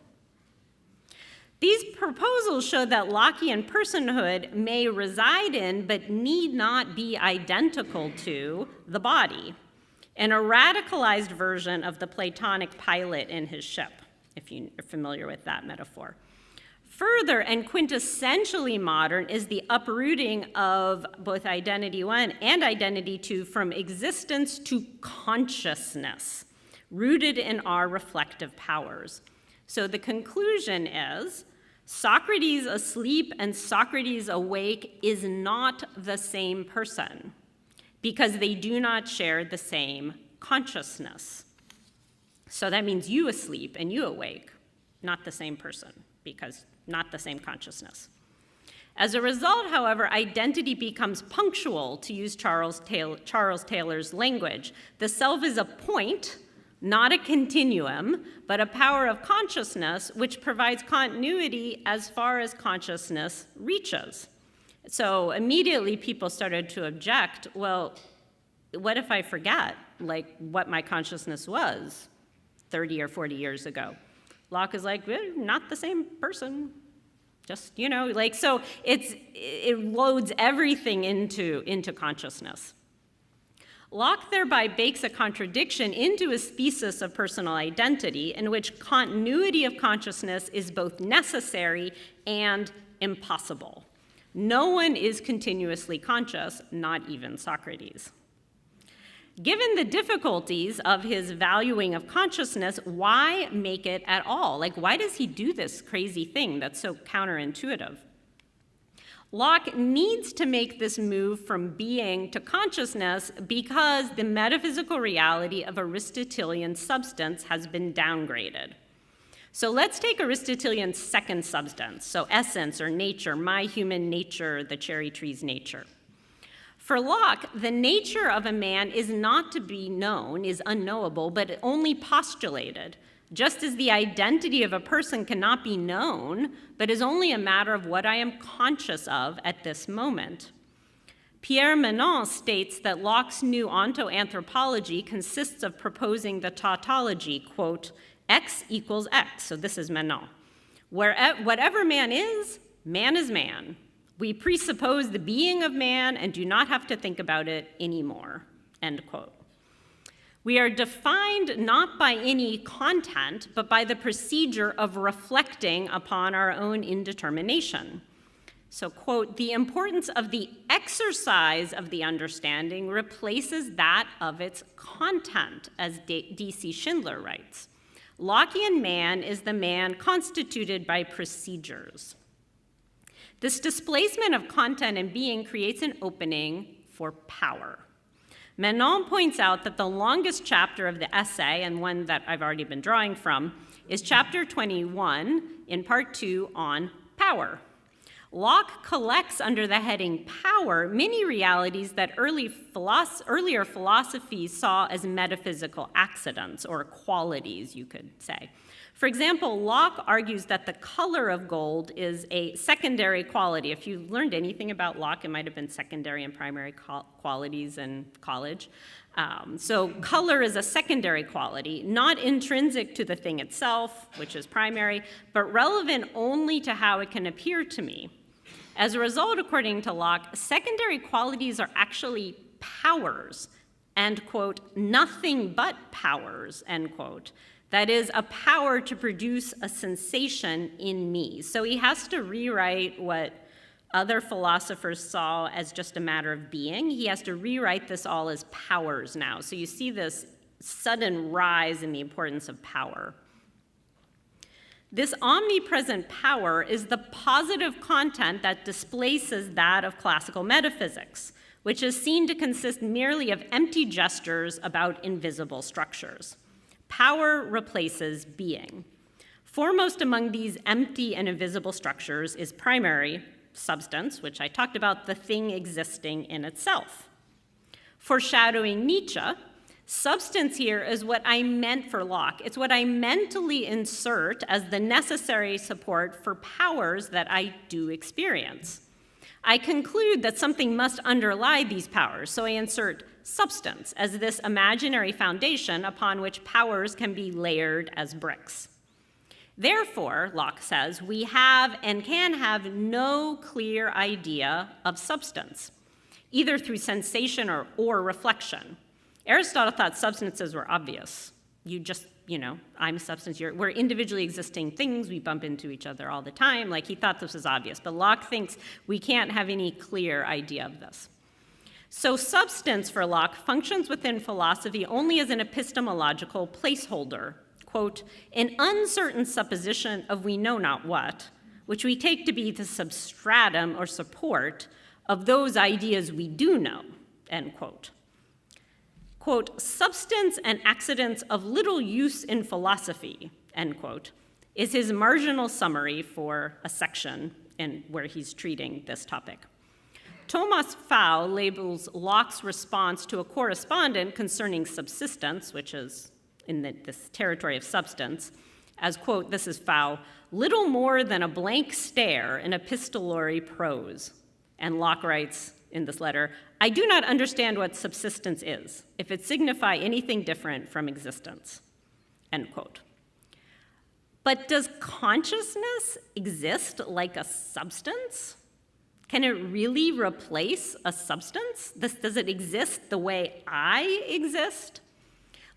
These proposals show that Lockean personhood may reside in, but need not be identical to, the body. and a radicalized version of the Platonic pilot in his ship, if you're familiar with that metaphor. Further and quintessentially modern is the uprooting of both identity 1 and identity 2 from existence to consciousness, rooted in our reflective powers. So the conclusion is, Socrates asleep and Socrates awake is not the same person because they do not share the same consciousness. So that means you asleep and you awake, not the same person, because not the same consciousness. As a result, however, identity becomes punctual, to use Charles Taylor's language. The self is a point, not a continuum, but a power of consciousness which provides continuity as far as consciousness reaches. So immediately people started to object, well, what if I forget, like, what my consciousness was 30 or 40 years ago? Locke is like, not the same person, just, like, so it loads everything into consciousness. Locke thereby bakes a contradiction into his thesis of personal identity in which continuity of consciousness is both necessary and impossible. No one is continuously conscious, not even Socrates. Given the difficulties of his valuing of consciousness, why make it at all? Like, why does he do this crazy thing that's so counterintuitive? Locke needs to make this move from being to consciousness because the metaphysical reality of Aristotelian substance has been downgraded. So let's take Aristotelian's second substance, so essence or nature, my human nature, the cherry tree's nature. For Locke, the nature of a man is not to be known, is unknowable, but only postulated, just as the identity of a person cannot be known, but is only a matter of what I am conscious of at this moment. Pierre Menand states that Locke's new ontoanthropology consists of proposing the tautology, quote, X equals X, so this is Menand. Whatever man is man. We presuppose the being of man and do not have to think about it anymore, end quote. We are defined not by any content, but by the procedure of reflecting upon our own indetermination. So, quote, the importance of the exercise of the understanding replaces that of its content, as D.C. Schindler writes. Lockean man is the man constituted by procedures. This displacement of content and being creates an opening for power. Menand points out that the longest chapter of the essay, and one that I've already been drawing from, is chapter 21 in part 2 on power. Locke collects under the heading power many realities that earlier philosophies saw as metaphysical accidents, or qualities, you could say. For example, Locke argues that the color of gold is a secondary quality. If you learned anything about Locke, it might have been secondary and primary qualities in college. So color is a secondary quality, not intrinsic to the thing itself, which is primary, but relevant only to how it can appear to me. As a result, according to Locke, secondary qualities are actually powers, and, quote, nothing but powers, end quote. That is, a power to produce a sensation in me. So he has to rewrite what other philosophers saw as just a matter of being. He has to rewrite this all as powers now. So you see this sudden rise in the importance of power. This omnipresent power is the positive content that displaces that of classical metaphysics, which is seen to consist merely of empty gestures about invisible structures. Power replaces being. Foremost among these empty and invisible structures is primary substance, which I talked about, the thing existing in itself. Foreshadowing Nietzsche, substance here is what I meant for Locke. It's what I mentally insert as the necessary support for powers that I do experience. I conclude that something must underlie these powers, so I insert substance as this imaginary foundation upon which powers can be layered as bricks. Therefore, Locke says, we have and can have no clear idea of substance, either through sensation or reflection. Aristotle thought substances were obvious. You just, I'm a substance, we're individually existing things, we bump into each other all the time. Like, he thought this was obvious. But Locke thinks we can't have any clear idea of this. So substance, for Locke, functions within philosophy only as an epistemological placeholder, quote, an uncertain supposition of we know not what, which we take to be the substratum or support of those ideas we do know, end quote. Quote, substance and accidents of little use in philosophy, end quote, is his marginal summary for a section where he's treating this topic. Thomas Faux labels Locke's response to a correspondent concerning subsistence, which is in this territory of substance, as, quote, this is Faux, little more than a blank stare in epistolary prose. And Locke writes in this letter, I do not understand what subsistence is, if it signify anything different from existence, end quote. But does consciousness exist like a substance? Can it really replace a substance? Does it exist the way I exist?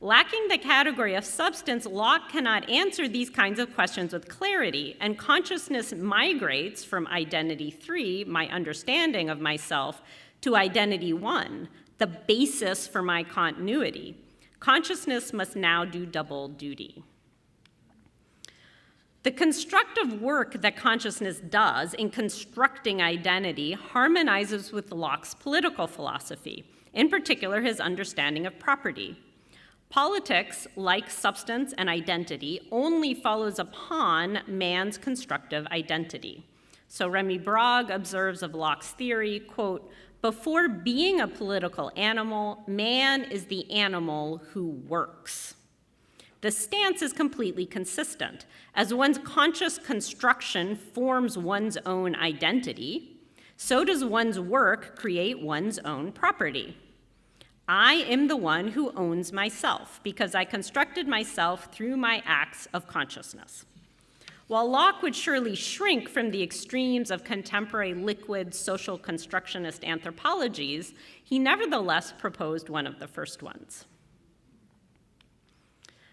Lacking the category of substance, Locke cannot answer these kinds of questions with clarity, and consciousness migrates from identity 3, my understanding of myself, to identity 1, the basis for my continuity. Consciousness must now do double duty. The constructive work that consciousness does in constructing identity harmonizes with Locke's political philosophy, in particular his understanding of property. Politics, like substance and identity, only follows upon man's constructive identity. So Remy Brague observes of Locke's theory, quote, before being a political animal, man is the animal who works. The stance is completely consistent. As one's conscious construction forms one's own identity, so does one's work create one's own property. I am the one who owns myself because I constructed myself through my acts of consciousness. While Locke would surely shrink from the extremes of contemporary liquid social constructionist anthropologies, he nevertheless proposed one of the first ones.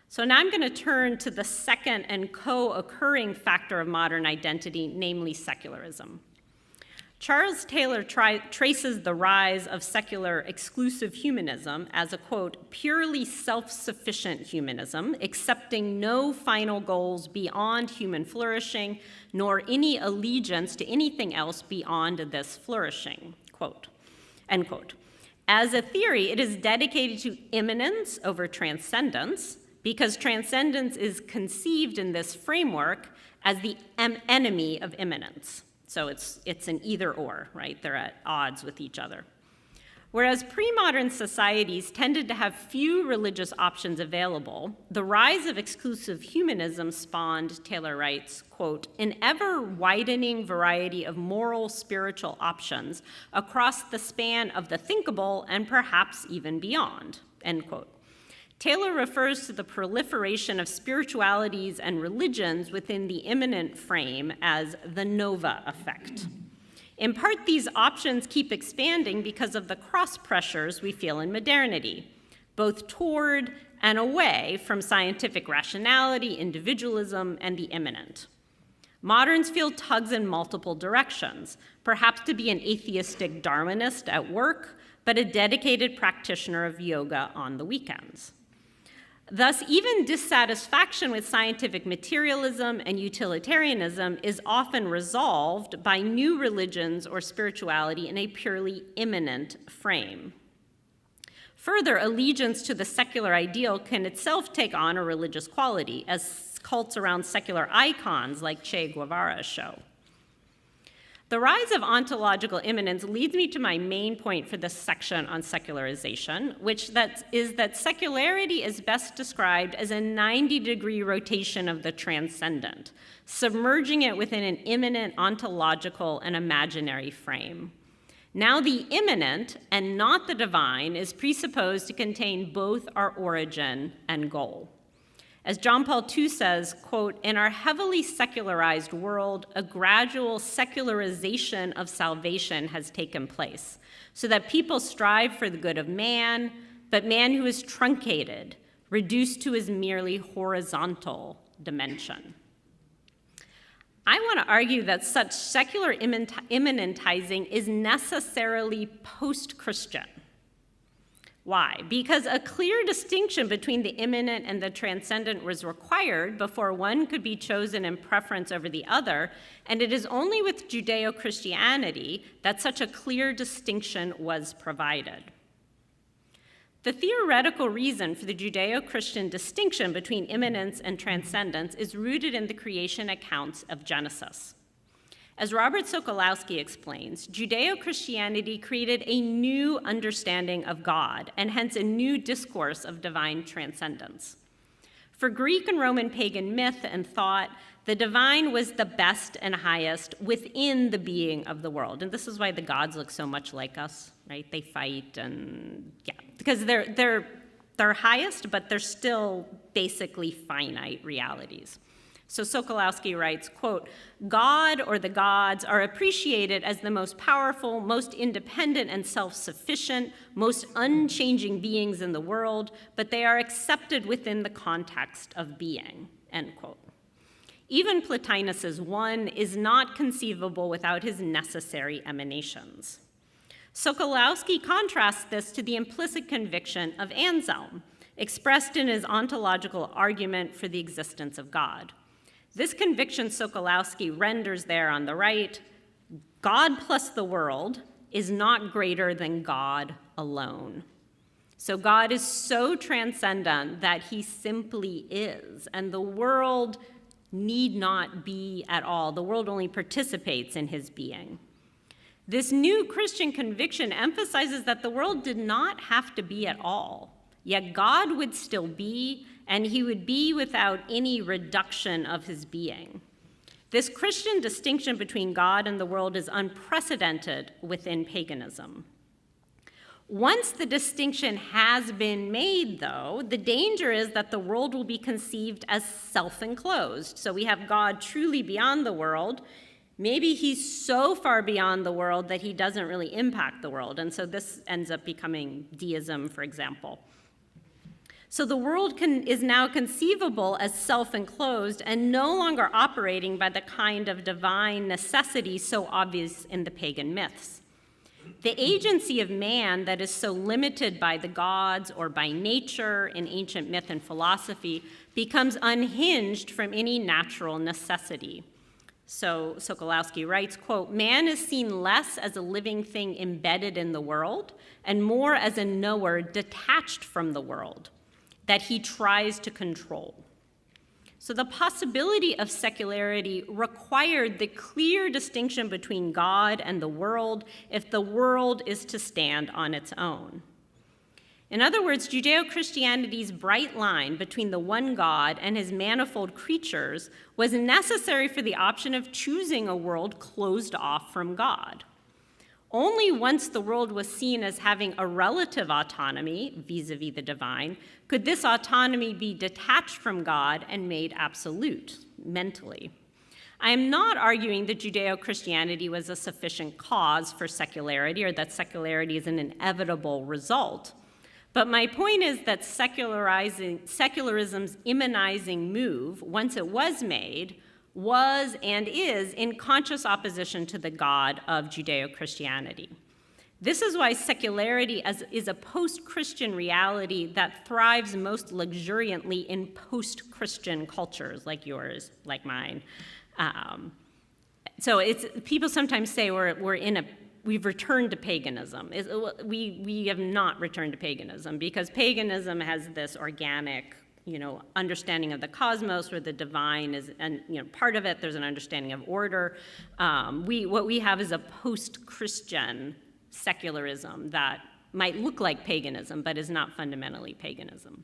So now I'm going to turn to the second and co-occurring factor of modern identity, namely secularism. Charles Taylor traces the rise of secular exclusive humanism as a, quote, purely self-sufficient humanism, accepting no final goals beyond human flourishing, nor any allegiance to anything else beyond this flourishing, quote, end quote. As a theory, it is dedicated to immanence over transcendence, because transcendence is conceived in this framework as the enemy of immanence. So it's an either or, right? They're at odds with each other. Whereas pre-modern societies tended to have few religious options available, the rise of exclusive humanism spawned, Taylor writes, quote, an ever-widening variety of moral, spiritual options across the span of the thinkable and perhaps even beyond, end quote. Taylor refers to the proliferation of spiritualities and religions within the immanent frame as the Nova effect. In part, these options keep expanding because of the cross pressures we feel in modernity, both toward and away from scientific rationality, individualism, and the immanent. Moderns feel tugs in multiple directions, perhaps to be an atheistic Darwinist at work, but a dedicated practitioner of yoga on the weekends. Thus, even dissatisfaction with scientific materialism and utilitarianism is often resolved by new religions or spirituality in a purely immanent frame. Further, allegiance to the secular ideal can itself take on a religious quality, as cults around secular icons like Che Guevara show. The rise of ontological immanence leads me to my main point for this section on secularization, which is that secularity is best described as a 90-degree rotation of the transcendent, submerging it within an immanent ontological and imaginary frame. Now the immanent, and not the divine, is presupposed to contain both our origin and goal. As John Paul II says, quote, in our heavily secularized world, a gradual secularization of salvation has taken place, so that people strive for the good of man, but man who is truncated, reduced to his merely horizontal dimension. I want to argue that such secular immanentizing is necessarily post-Christian. Why? Because a clear distinction between the immanent and the transcendent was required before one could be chosen in preference over the other, and it is only with Judeo-Christianity that such a clear distinction was provided. The theoretical reason for the Judeo-Christian distinction between immanence and transcendence is rooted in the creation accounts of Genesis. As Robert Sokolowski explains, Judeo-Christianity created a new understanding of God, and hence a new discourse of divine transcendence. For Greek and Roman pagan myth and thought, the divine was the best and highest within the being of the world. And this is why the gods look so much like us, right? They fight and, yeah, because they're highest, but they're still basically finite realities. So Sokolowski writes, quote, God or the gods are appreciated as the most powerful, most independent and self-sufficient, most unchanging beings in the world, but they are accepted within the context of being, end quote. Even Plotinus's one is not conceivable without his necessary emanations. Sokolowski contrasts this to the implicit conviction of Anselm, expressed in his ontological argument for the existence of God. This conviction Sokolowski renders there on the right, God plus the world is not greater than God alone. So God is so transcendent that he simply is, and the world need not be at all. The world only participates in his being. This new Christian conviction emphasizes that the world did not have to be at all, yet God would still be, and he would be without any reduction of his being. This Christian distinction between God and the world is unprecedented within paganism. Once the distinction has been made, though, the danger is that the world will be conceived as self-enclosed. So we have God truly beyond the world. Maybe he's so far beyond the world that he doesn't really impact the world. And so this ends up becoming deism, for example. So the world is now conceivable as self-enclosed and no longer operating by the kind of divine necessity so obvious in the pagan myths. The agency of man that is so limited by the gods or by nature in ancient myth and philosophy becomes unhinged from any natural necessity. So Sokolowski writes, quote, man is seen less as a living thing embedded in the world and more as a knower detached from the world that he tries to control. So the possibility of secularity required the clear distinction between God and the world if the world is to stand on its own. In other words, Judeo-Christianity's bright line between the one God and his manifold creatures was necessary for the option of choosing a world closed off from God. Only once the world was seen as having a relative autonomy, vis-a-vis the divine, could this autonomy be detached from God and made absolute, mentally. I am not arguing that Judeo-Christianity was a sufficient cause for secularity or that secularity is an inevitable result. But my point is that secularism's immanizing move, once it was made, was and is in conscious opposition to the God of Judeo-Christianity. This is why secularity is a post-Christian reality that thrives most luxuriantly in post-Christian cultures like yours, like mine. So people sometimes say we've returned to paganism. We have not returned to paganism because paganism has this organic understanding of the cosmos where the divine is, and part of it, there's an understanding of order. What we have is a post-Christian secularism that might look like paganism, but is not fundamentally paganism.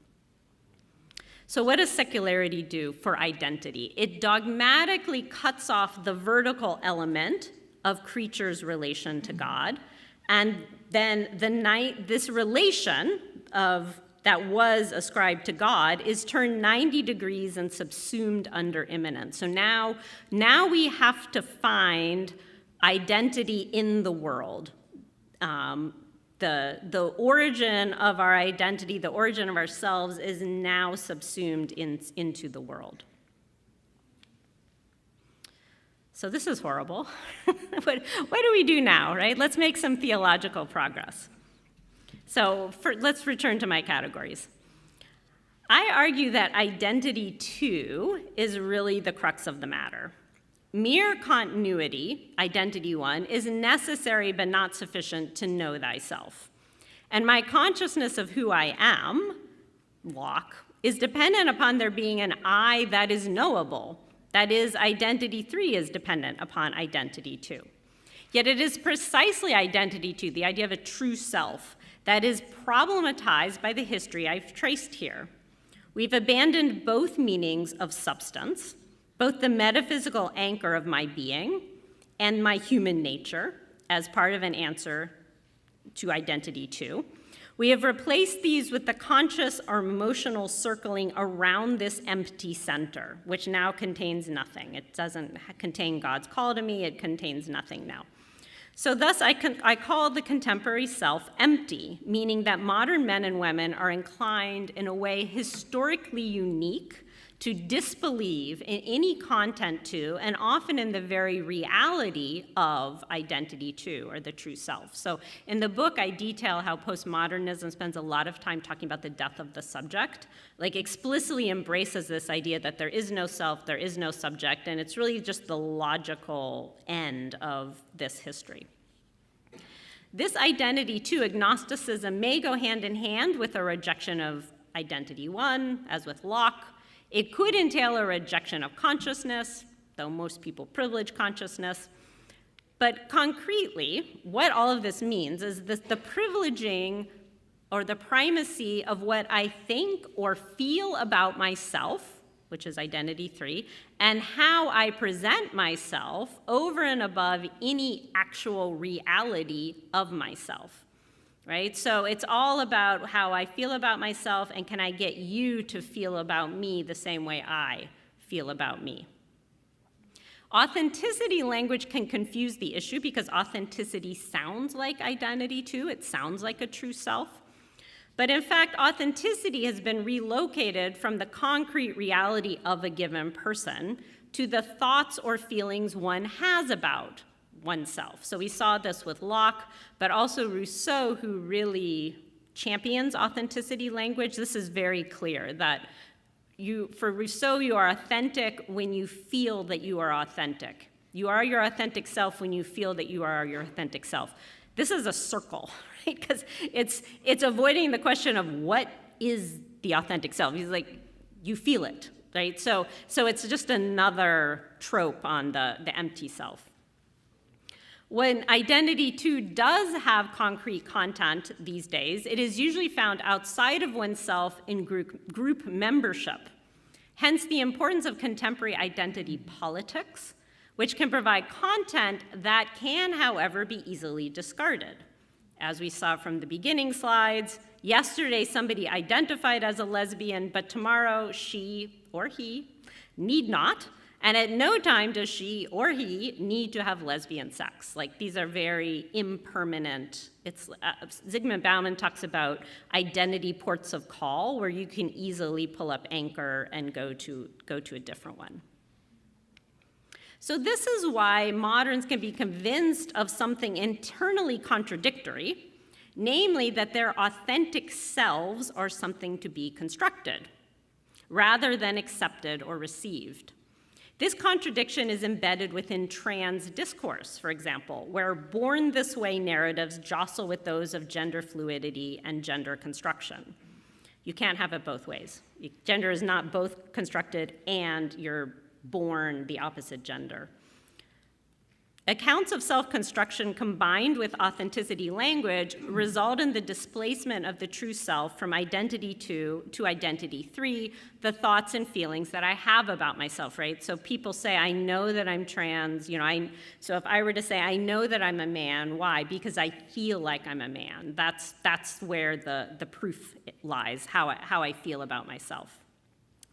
So what does secularity do for identity? It dogmatically cuts off the vertical element of creatures' relation to God, and then this relation that was ascribed to God is turned 90 degrees and subsumed under immanence. So now we have to find identity in the world. The origin of our identity, the origin of ourselves, is now subsumed into the world. So this is horrible. What do we do now, right? Let's make some theological progress. So let's return to my categories. I argue that identity, too, is really the crux of the matter. Mere continuity, identity 1, is necessary but not sufficient to know thyself. And my consciousness of who I am, Locke, is dependent upon there being an I that is knowable. That is, identity 3 is dependent upon identity 2. Yet it is precisely identity 2, the idea of a true self, that is problematized by the history I've traced here. We've abandoned both meanings of substance, both the metaphysical anchor of my being and my human nature as part of an answer to identity 2. We have replaced these with the conscious or emotional circling around this empty center, which now contains nothing. It doesn't contain God's call to me, it contains nothing now. So thus I call the contemporary self empty, meaning that modern men and women are inclined in a way historically unique to disbelieve in any content to, and often in the very reality of identity 2, or the true self. So in the book, I detail how postmodernism spends a lot of time talking about the death of the subject, like explicitly embraces this idea that there is no self, there is no subject, and it's really just the logical end of this history. This identity 2, agnosticism, may go hand in hand with a rejection of identity 1, as with Locke. It could entail a rejection of consciousness, though most people privilege consciousness. But concretely, what all of this means is the privileging or the primacy of what I think or feel about myself, which is identity 3, and how I present myself over and above any actual reality of myself. Right? So it's all about how I feel about myself, and can I get you to feel about me the same way I feel about me? Authenticity language can confuse the issue because authenticity sounds like identity 2. It sounds like a true self. But in fact, authenticity has been relocated from the concrete reality of a given person to the thoughts or feelings one has about oneself. So we saw this with Locke, but also Rousseau, who really champions authenticity language. This is very clear that for Rousseau, you are authentic when you feel that you are authentic. You are your authentic self when you feel that you are your authentic self. This is a circle, right? Because it's avoiding the question of what is the authentic self. He's like, you feel it, right? So it's just another trope on the empty self. When identity 2 does have concrete content these days, it is usually found outside of oneself in group membership. Hence the importance of contemporary identity politics, which can provide content that can, however, be easily discarded. As we saw from the beginning slides, yesterday somebody identified as a lesbian, but tomorrow she or he need not. And at no time does she or he need to have lesbian sex. Like, these are very impermanent. Zygmunt Bauman talks about identity ports of call, where you can easily pull up anchor and go to a different one. So this is why moderns can be convinced of something internally contradictory, namely that their authentic selves are something to be constructed, rather than accepted or received. This contradiction is embedded within trans discourse, for example, where born this way narratives jostle with those of gender fluidity and gender construction. You can't have it both ways. Gender is not both constructed and you're born the opposite gender. Accounts of self-construction combined with authenticity language result in the displacement of the true self from identity 2 to identity 3, the thoughts and feelings that I have about myself, right? So people say, I know that I'm trans, so if I were to say, I know that I'm a man, why? Because I feel like I'm a man. That's where the proof lies, how I feel about myself.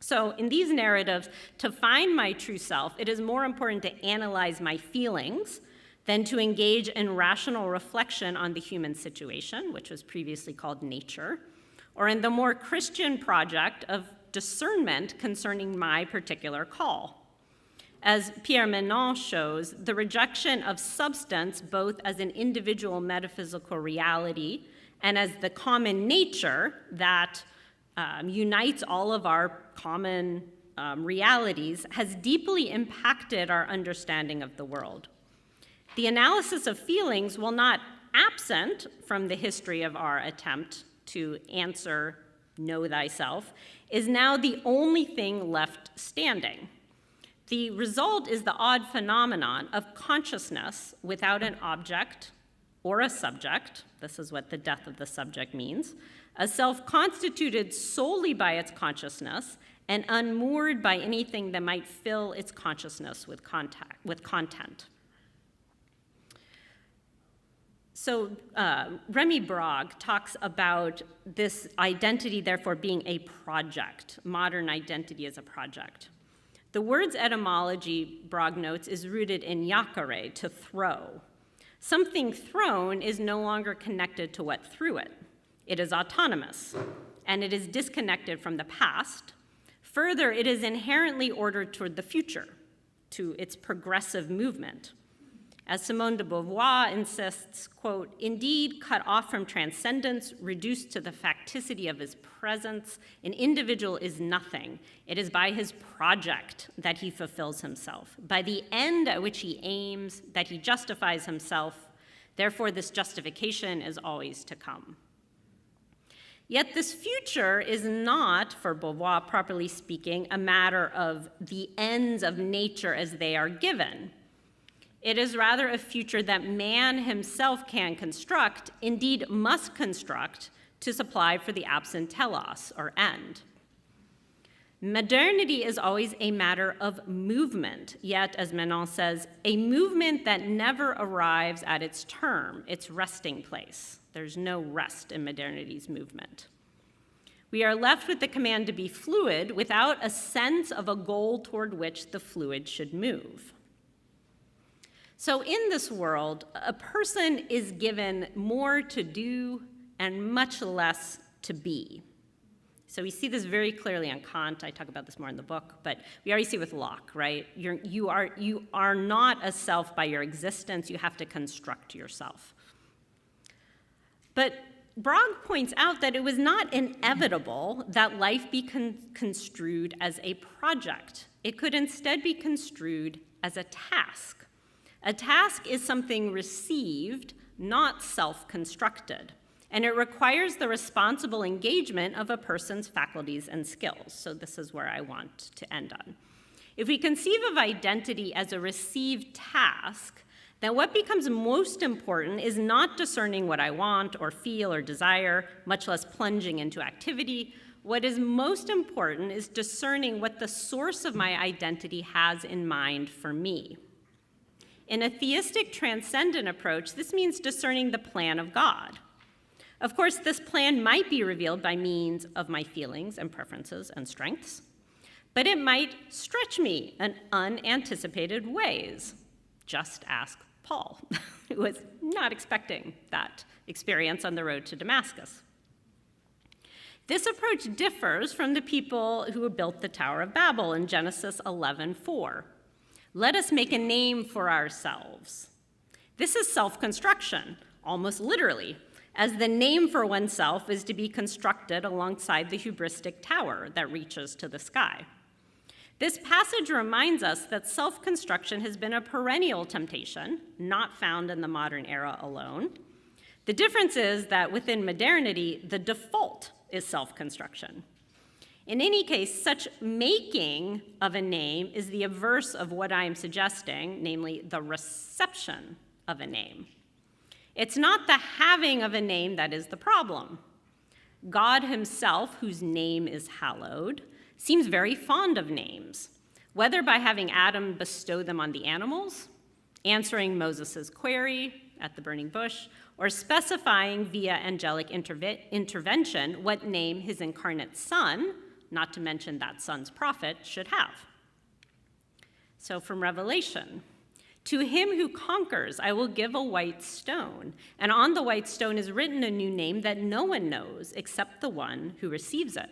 So in these narratives, to find my true self, it is more important to analyze my feelings than to engage in rational reflection on the human situation, which was previously called nature, or in the more Christian project of discernment concerning my particular call. As Pierre Menand shows, the rejection of substance both as an individual metaphysical reality and as the common nature that unites all of our common realities has deeply impacted our understanding of the world. The analysis of feelings, while not absent from the history of our attempt to answer know thyself, is now the only thing left standing. The result is the odd phenomenon of consciousness without an object or a subject. This is what the death of the subject means. A self constituted solely by its consciousness and unmoored by anything that might fill its consciousness with content. So Remy Brogg talks about this identity, therefore, being a project. Modern identity is a project. The word's etymology, Brogg notes, is rooted in yakare, to throw. Something thrown is no longer connected to what threw it. It is autonomous, and it is disconnected from the past. Further, it is inherently ordered toward the future, to its progressive movement. As Simone de Beauvoir insists, quote, indeed, cut off from transcendence, reduced to the facticity of his presence, an individual is nothing. It is by his project that he fulfills himself, by the end at which he aims, that he justifies himself. Therefore, this justification is always to come. Yet this future is not, for Beauvoir, properly speaking, a matter of the ends of nature as they are given. It is rather a future that man himself can construct, indeed must construct, to supply for the absent telos, or end. Modernity is always a matter of movement, yet, as Menand says, a movement that never arrives at its term, its resting place. There's no rest in modernity's movement. We are left with the command to be fluid without a sense of a goal toward which the fluid should move. So in this world, a person is given more to do and much less to be. So we see this very clearly on Kant. I talk about this more in the book, but we already see with Locke, right? You are not a self by your existence. You have to construct yourself. But Brogg points out that it was not inevitable that life be construed as a project. It could instead be construed as a task. A task is something received, not self-constructed, and it requires the responsible engagement of a person's faculties and skills. So this is where I want to end on. If we conceive of identity as a received task, then what becomes most important is not discerning what I want or feel or desire, much less plunging into activity. What is most important is discerning what the source of my identity has in mind for me. In a theistic transcendent approach, this means discerning the plan of God. Of course, this plan might be revealed by means of my feelings and preferences and strengths, but it might stretch me in unanticipated ways. Just ask Paul, who was not expecting that experience on the road to Damascus. This approach differs from the people who built the Tower of Babel in Genesis 11:4. Let us make a name for ourselves. This is self-construction, almost literally, as the name for oneself is to be constructed alongside the hubristic tower that reaches to the sky. This passage reminds us that self-construction has been a perennial temptation, not found in the modern era alone. The difference is that within modernity, the default is self-construction. In any case, such making of a name is the averse of what I am suggesting, namely the reception of a name. It's not the having of a name that is the problem. God himself, whose name is hallowed, seems very fond of names, whether by having Adam bestow them on the animals, answering Moses' query at the burning bush, or specifying via angelic intervention what name his incarnate son, not to mention that son's prophet, should have. So from Revelation, To him who conquers, I will give a white stone, and on the white stone is written a new name that no one knows except the one who receives it.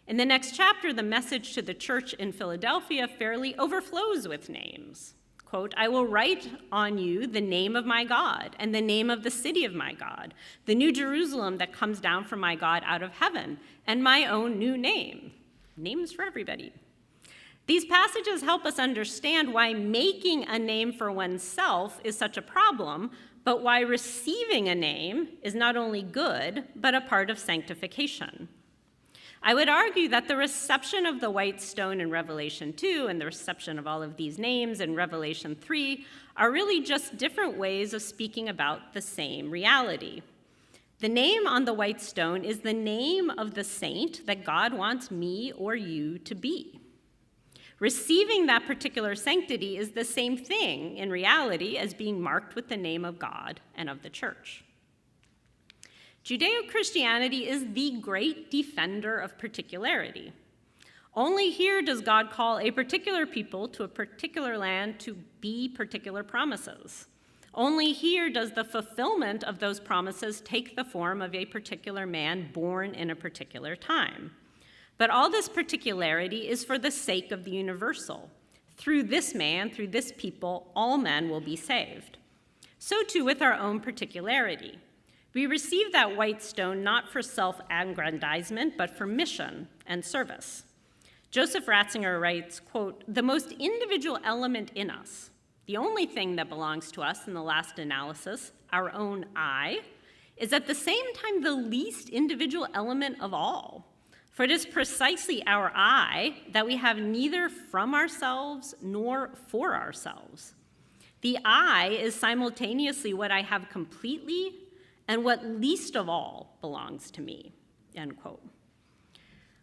In the next chapter, the message to the church in Philadelphia fairly overflows with names. Quote, I will write on you the name of my God and the name of the city of my God, the new Jerusalem that comes down from my God out of heaven, and my own new name. Names for everybody. These passages help us understand why making a name for oneself is such a problem, but why receiving a name is not only good, but a part of sanctification. I would argue that the reception of the white stone in Revelation 2 and the reception of all of these names in Revelation 3 are really just different ways of speaking about the same reality. The name on the white stone is the name of the saint that God wants me or you to be. Receiving that particular sanctity is the same thing in reality as being marked with the name of God and of the church. Judeo-Christianity is the great defender of particularity. Only here does God call a particular people to a particular land to be particular promises. Only here does the fulfillment of those promises take the form of a particular man born in a particular time. But all this particularity is for the sake of the universal. Through this man, through this people, all men will be saved. So too with our own particularity. We receive that white stone not for self-aggrandizement, but for mission and service. Joseph Ratzinger writes, quote, the most individual element in us, the only thing that belongs to us in the last analysis, our own I, is at the same time the least individual element of all. For it is precisely our I that we have neither from ourselves nor for ourselves. The I is simultaneously what I have completely and what least of all belongs to me, end quote.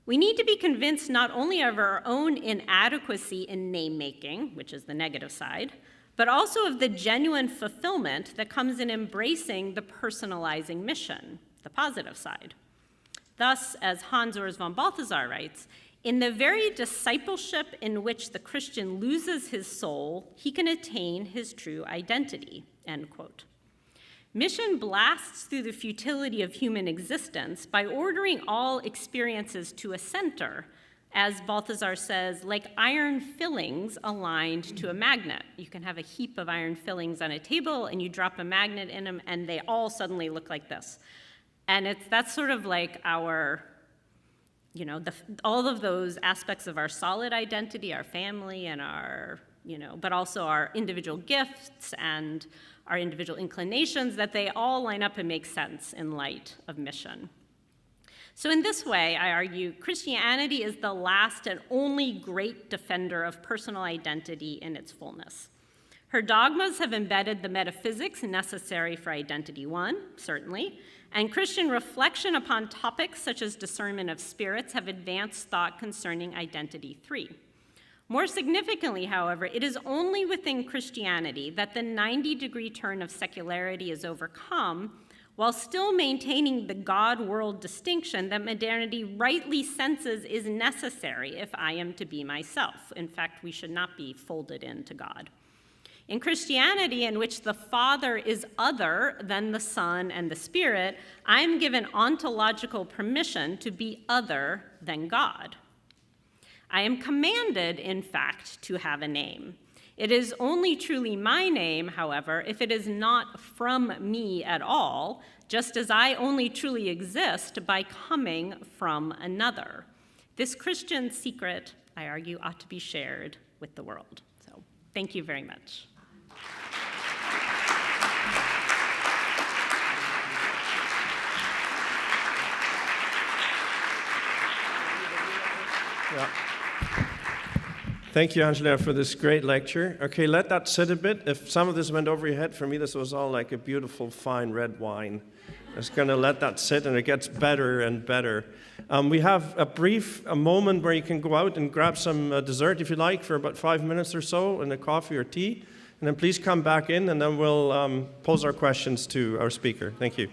We need to be convinced not only of our own inadequacy in name-making, which is the negative side, but also of the genuine fulfillment that comes in embracing the personalizing mission, the positive side. Thus, as Hans Urs von Balthasar writes, in the very discipleship in which the Christian loses his soul, he can attain his true identity, end quote. Mission blasts through the futility of human existence by ordering all experiences to a center, as Balthasar says, like iron fillings aligned to a magnet. You can have a heap of iron fillings on a table, and you drop a magnet in them, and they all suddenly look like this. And that's sort of like our, all of those aspects of our solid identity, our family and our, but also our individual gifts and our individual inclinations, that they all line up and make sense in light of mission. So in this way, I argue, Christianity is the last and only great defender of personal identity in its fullness. Her dogmas have embedded the metaphysics necessary for identity one, certainly, and Christian reflection upon topics such as discernment of spirits have advanced thought concerning identity three. More significantly, however, it is only within Christianity that the 90-degree turn of secularity is overcome, while still maintaining the God-world distinction that modernity rightly senses is necessary if I am to be myself. In fact, we should not be folded into God. In Christianity, in which the Father is other than the Son and the Spirit, I am given ontological permission to be other than God. I am commanded, in fact, to have a name. It is only truly my name, however, if it is not from me at all, just as I only truly exist by coming from another. This Christian secret, I argue, ought to be shared with the world. So, thank you very much. Yeah. Thank you, Angela, for this great lecture. Okay, let that sit a bit. If some of this went over your head, for me, this was all like a beautiful, fine red wine. I'm just going to let that sit, and it gets better and better. We have a moment where you can go out and grab some dessert, if you like, for about 5 minutes or so, and a coffee or tea. And then please come back in, and then we'll pose our questions to our speaker. Thank you.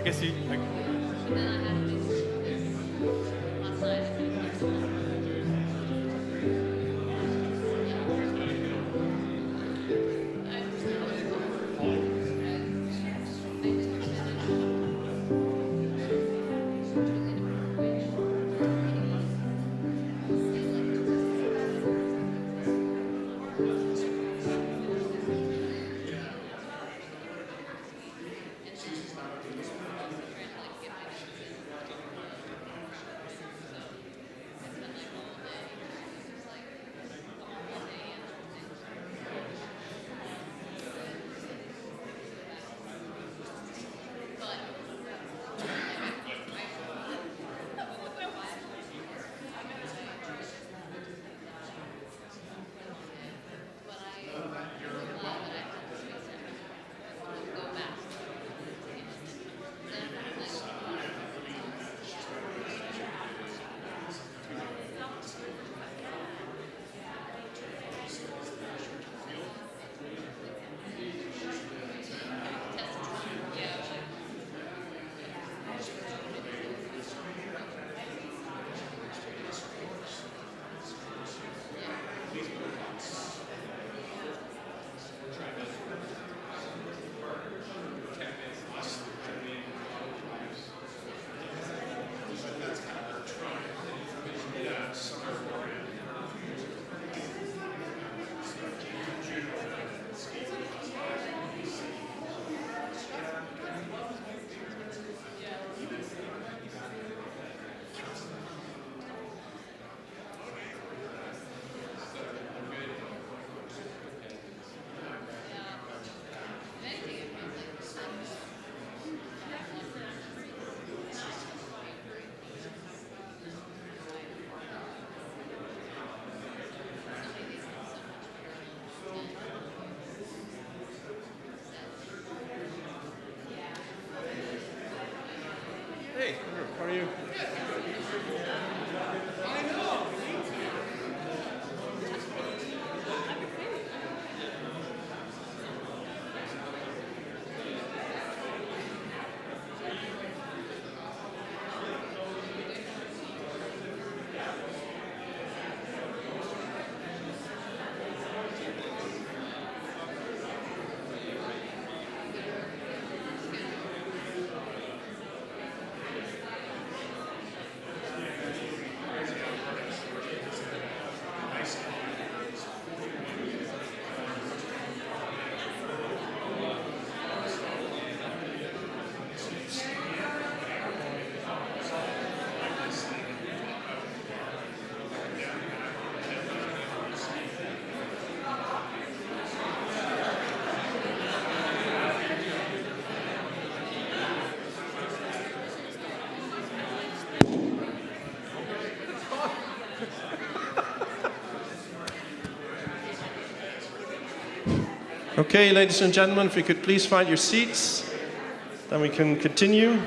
guess you... Hey, how are you? Okay, ladies and gentlemen, if we could please find your seats, then we can continue.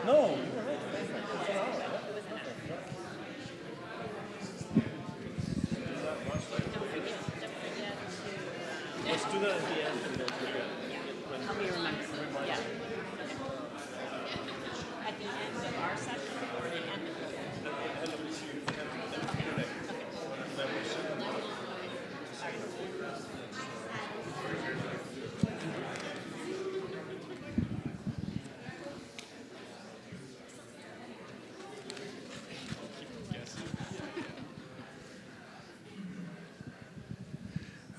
No. Let's do that at the end. Help me remember. Yeah. At the end of our session or the end of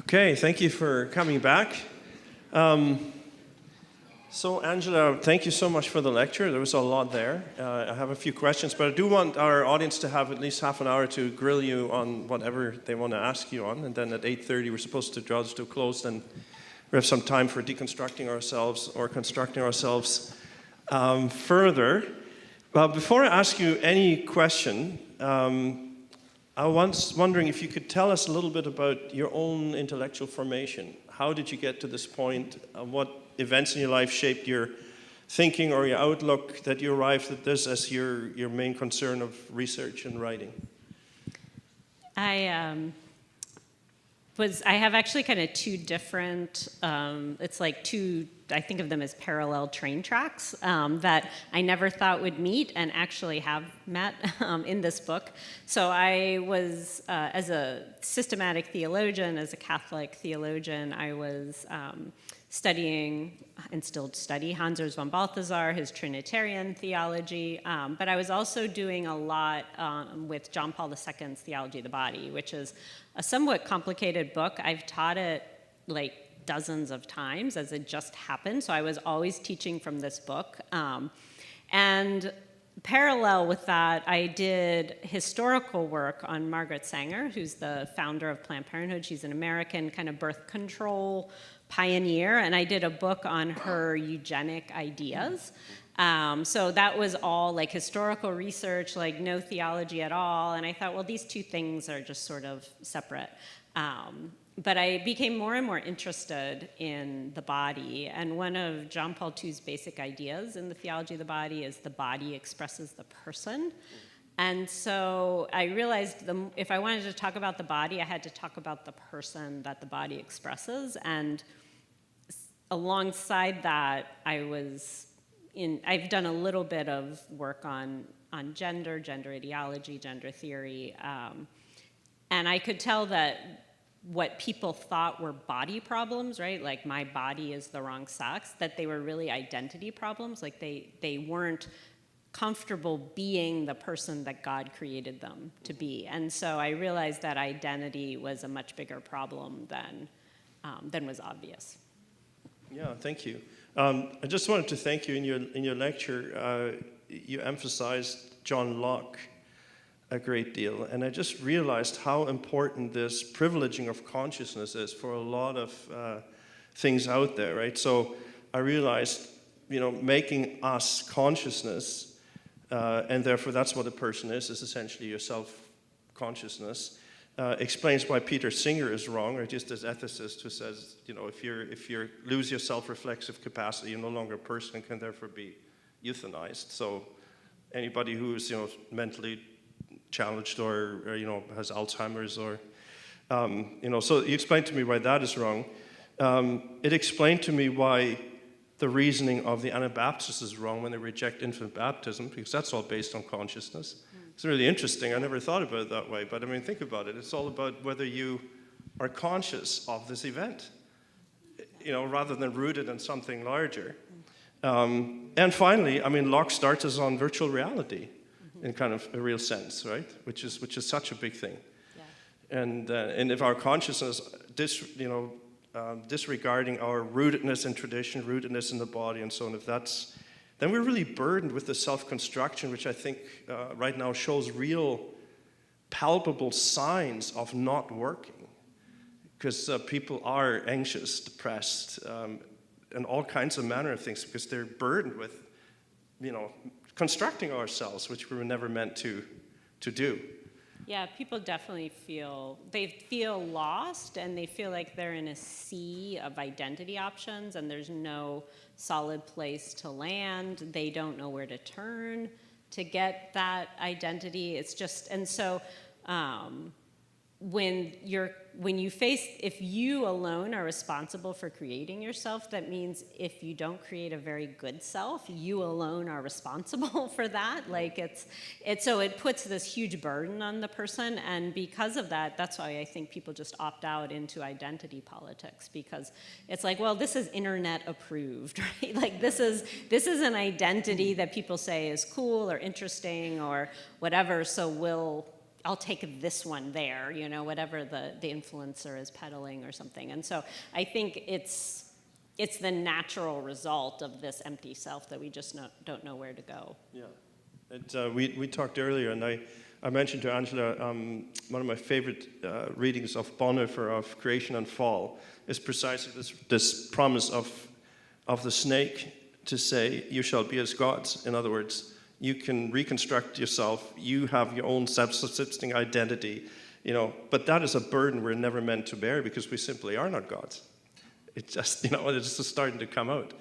Okay, thank you for coming back. So Angela, thank you so much for the lecture. There was a lot there. I have a few questions, but I do want our audience to have at least half an hour to grill you on whatever they want to ask you on. And then at 8:30, we're supposed to draw this to a close, and we have some time for deconstructing ourselves or constructing ourselves further. But before I ask you any question, I was wondering if you could tell us a little bit about your own intellectual formation. How did you get to this point? What events in your life shaped your thinking or your outlook that you arrived at this as your main concern of research and writing? I have actually kind of two different, it's like two, I think of them as parallel train tracks that I never thought would meet and actually have met in this book. So I was, as a systematic theologian, as a Catholic theologian, I was studying and still study Hans Urs von Balthasar, his Trinitarian theology, but I was also doing a lot with John Paul II's Theology of the Body, which is a somewhat complicated book. I've taught it like dozens of times as it just happened, so I was always teaching from this book. And parallel with that, I did historical work on Margaret Sanger, who's the founder of Planned Parenthood. She's an American kind of birth control pioneer, and I did a book on her eugenic ideas. So that was all like historical research, like no theology at all, and I thought, well, these two things are just sort of separate. But I became more and more interested in the body, and one of John Paul II's basic ideas in the theology of the body is the body expresses the person. And so I realized if I wanted to talk about the body, I had to talk about the person that the body expresses. And alongside that, I've done a little bit of work on gender ideology, gender theory, and I could tell that what people thought were body problems, right? Like my body is the wrong sex, that they were really identity problems. Like they weren't comfortable being the person that God created them to be. And so I realized that identity was a much bigger problem than was obvious. Yeah, thank you. I just wanted to thank you in your lecture. You emphasized John Locke a great deal, and I just realized how important this privileging of consciousness is for a lot of things out there, right? So I realized, making us consciousness, and therefore that's what a person is essentially your self-consciousness, explains why Peter Singer is wrong, or just as ethicist who says, if you lose your self-reflexive capacity, you're no longer a person and can therefore be euthanized. So anybody who is, mentally challenged or has Alzheimer's or, so you explained to me why that is wrong. It explained to me why the reasoning of the Anabaptists is wrong when they reject infant baptism, because that's all based on consciousness. It's really interesting. I never thought about it that way, but think about it. It's all about whether you are conscious of this event, rather than rooted in something larger. And finally, Locke starts us on virtual reality in kind of a real sense, right? Which is such a big thing. Yeah. And if our consciousness, disregarding our rootedness in tradition, rootedness in the body, and so on, then we're really burdened with the self-construction, which I think right now shows real palpable signs of not working, because people are anxious, depressed, and all kinds of manner of things, because they're burdened with, constructing ourselves, which we were never meant to do. Yeah, people definitely feel lost, and they feel like they're in a sea of identity options, and there's no solid place to land. They don't know where to turn to get that identity. It's just, and so if you alone are responsible for creating yourself, that means if you don't create a very good self, you alone are responsible for that. So it puts this huge burden on the person, and because of that, that's why I think people just opt out into identity politics, because it's like, well, this is internet approved, right? Like this is an identity that people say is cool or interesting or whatever, so I'll take this one there, whatever the influencer is peddling or something. And so I think it's the natural result of this empty self that we just don't know where to go. Yeah. We talked earlier, and I mentioned to Angela, one of my favorite readings of Bonhoeffer of Creation and Fall is precisely this promise of the snake to say, you shall be as gods. In other words, you can reconstruct yourself. You have your own self-subsisting identity, But that is a burden we're never meant to bear, because we simply are not gods. It's just, it's just starting to come out.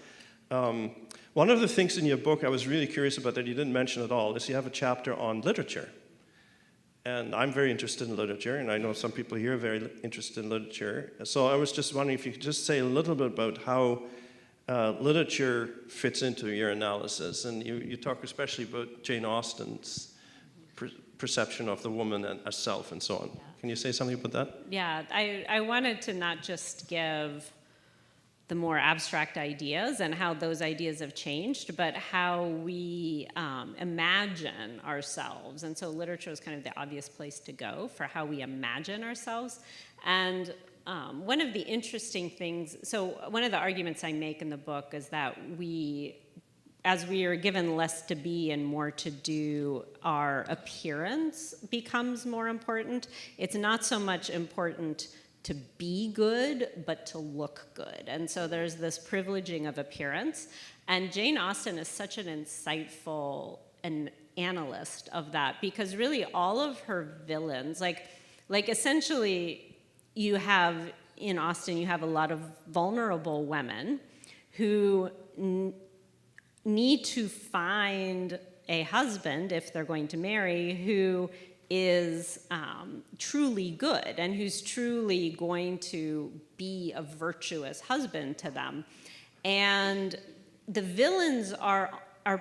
One of the things in your book I was really curious about that you didn't mention at all is you have a chapter on literature. And I'm very interested in literature, and I know some people here are very interested in literature. So I was just wondering if you could just say a little bit about how literature fits into your analysis. And you talk especially about Jane Austen's perception of the woman and herself and so on. Yeah. Can you say something about that? Yeah, I wanted to not just give the more abstract ideas and how those ideas have changed, but how we imagine ourselves. And so literature is kind of the obvious place to go for how we imagine ourselves. And one of the interesting things, so one of the arguments I make in the book is that as we are given less to be and more to do, our appearance becomes more important. It's not so much important to be good, but to look good. And so there's this privileging of appearance. And Jane Austen is such an insightful analyst of that, because really all of her villains, like essentially you have, in Austen, you have a lot of vulnerable women who need to find a husband, if they're going to marry, who is truly good and who's truly going to be a virtuous husband to them. And the villains are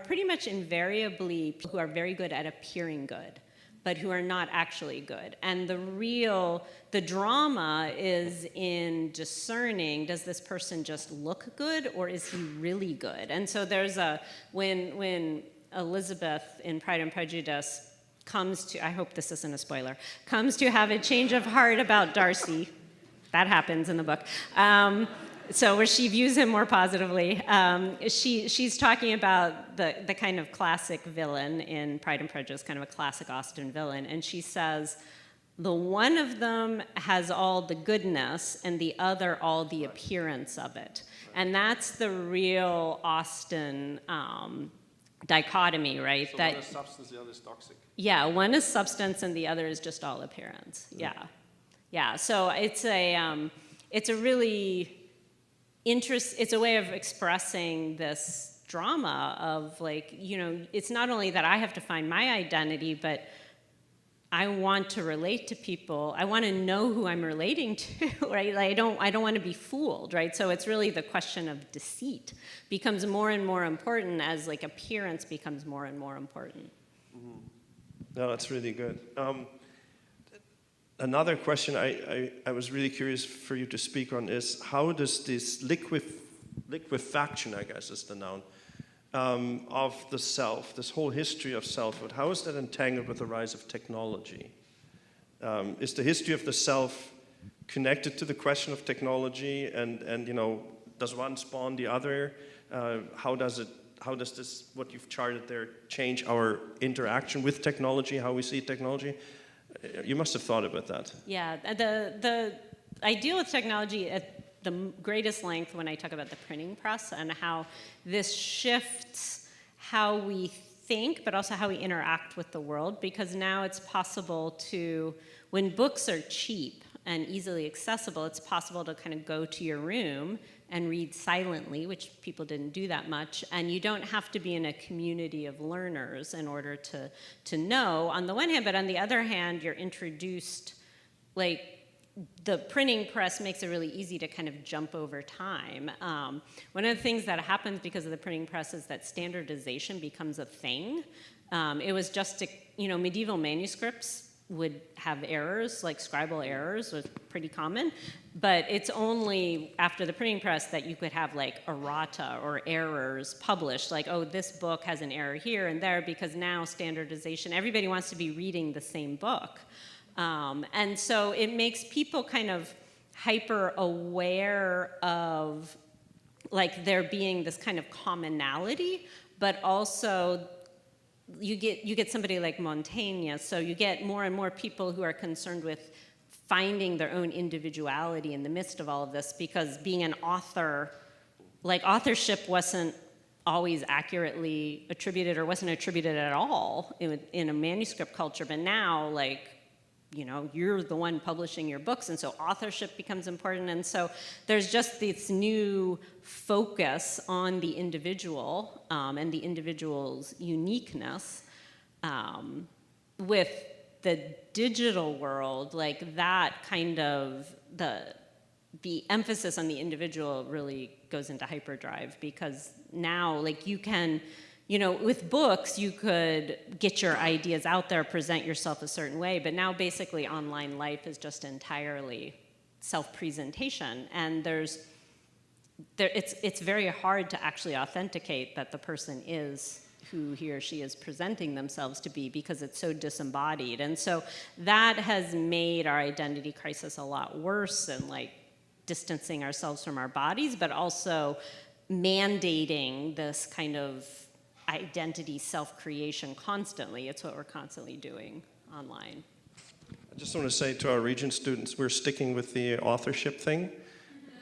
pretty much invariably people who are very good at appearing good, but who are not actually good. And the drama is in discerning, does this person just look good or is he really good? And so there's when Elizabeth in Pride and Prejudice comes to, I hope this isn't a spoiler, comes to have a change of heart about Darcy. That happens in the book. So where she views him more positively. She's talking about the kind of classic villain in Pride and Prejudice, kind of a classic Austen villain. And she says, the one of them has all the goodness and the other all the appearance of it. And that's the real Austen dichotomy, right? So one is substance, the other is toxic. Yeah, one is substance and the other is just all appearance. Yeah. So it's a really it's a way of expressing this drama of it's not only that I have to find my identity, but I want to relate to people. I want to know who I'm relating to, right? I don't want to be fooled, right? So it's really the question of deceit becomes more and more important as appearance becomes more and more important. Mm-hmm. No, that's really good. Another question I was really curious for you to speak on is how does this liquefaction, I guess is the noun, of the self, this whole history of selfhood, how is that entangled with the rise of technology? Is the history of the self connected to the question of technology, and does one spawn the other? How does this, what you've charted there, change our interaction with technology, how we see technology? You must have thought about that. Yeah, I deal with technology at the greatest length when I talk about the printing press and how this shifts how we think, but also how we interact with the world, because now it's possible to, when books are cheap and easily accessible, it's possible to kind of go to your room and read silently, which people didn't do that much, and you don't have to be in a community of learners in order to know, on the one hand, but on the other hand, you're introduced, the printing press makes it really easy to kind of jump over time. One of the things that happens because of the printing press is that standardization becomes a thing. It was just, medieval manuscripts would have errors, like scribal errors was pretty common, but it's only after the printing press that you could have errata or errors published, this book has an error here and there, because now standardization, everybody wants to be reading the same book. And so it makes people kind of hyper aware of there being this kind of commonality, but also you get somebody like Montaigne, so you get more and more people who are concerned with finding their own individuality in the midst of all of this, because being an author, authorship wasn't always accurately attributed or wasn't attributed at all in a manuscript culture, but now, you're the one publishing your books, and so authorship becomes important, and so there's just this new focus on the individual and the individual's uniqueness with the digital world, like that kind of, the emphasis on the individual really goes into hyperdrive, because now, like, you can, you know, with books, you could get your ideas out there, present yourself a certain way, but now basically online life is just entirely self-presentation, and it's very hard to actually authenticate that the person is who he or she is presenting themselves to be, because it's so disembodied. And so that has made our identity crisis a lot worse, and like distancing ourselves from our bodies, but also mandating this kind of identity self-creation constantly. It's what we're constantly doing online. I just want to say to our Regent students, we're sticking with the authorship thing.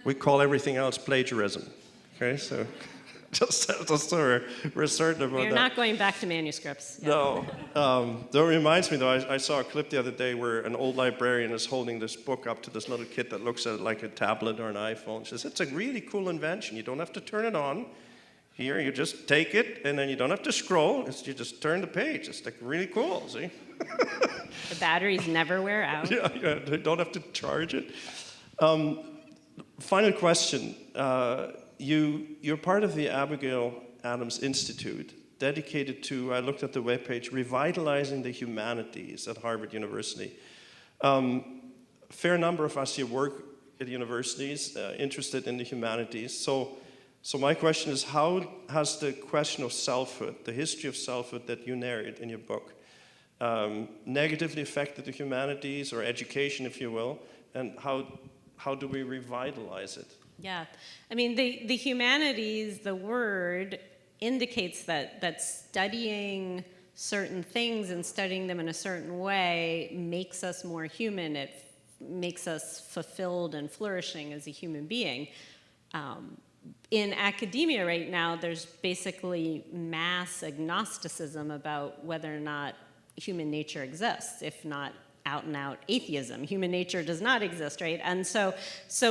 We call everything else plagiarism. Okay, so just so we're certain about that. We're not going back to manuscripts. Yeah. No. That reminds me, though, I saw a clip the other day where an old librarian is holding this book up to this little kid that looks at it like a tablet or an iPhone. She says, it's a really cool invention. You don't have to turn it on. Here, you just take it, and then you don't have to scroll. You just turn the page. It's like really cool, see? The batteries never wear out. Yeah, you don't have to charge it. Final question. You're part of the Abigail Adams Institute, dedicated to, I looked at the webpage, revitalizing the humanities at Harvard University. A fair number of us here work at universities, interested in the humanities. So my question is, how has the question of selfhood, the history of selfhood that you narrate in your book, negatively affected the humanities, or education, if you will, and how do we revitalize it? Yeah, I mean, the humanities, the word indicates that studying certain things and studying them in a certain way makes us more human. It makes us fulfilled and flourishing as a human being. In academia right now, there's basically mass agnosticism about whether or not human nature exists, if not out and out atheism. Human nature does not exist, right? And so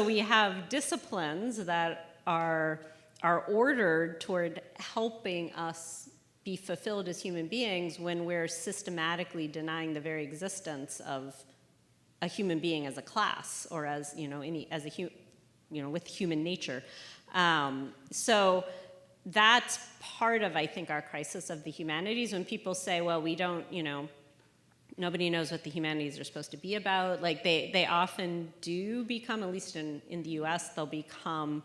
we have disciplines that are ordered toward helping us be fulfilled as human beings when we're systematically denying the very existence of a human being as a class, or as, you know, with human nature. So that's part of, I think, our crisis of the humanities, when people say, well, we don't, nobody knows what the humanities are supposed to be about. Like, they often do become, at least in the US, they'll become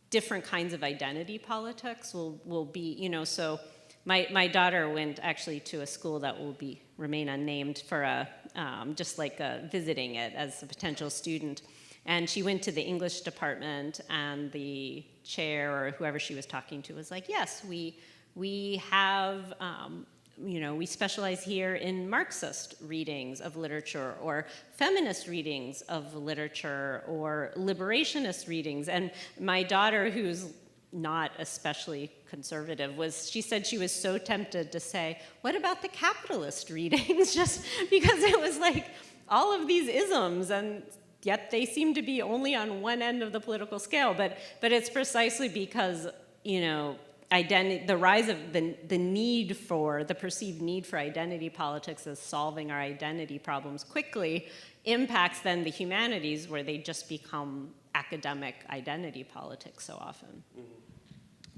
different kinds of identity politics will be, so my daughter went actually to a school that will remain unnamed for visiting it as a potential student. And she went to the English department, and the chair or whoever she was talking to was like, yes, we have, we specialize here in Marxist readings of literature, or feminist readings of literature, or liberationist readings. And my daughter, who's not especially conservative, she said she was so tempted to say, what about the capitalist readings? Just because it was like all of these isms, and yet they seem to be only on one end of the political scale. But it's precisely because, the rise of the perceived need for identity politics as solving our identity problems quickly impacts then the humanities, where they just become academic identity politics so often.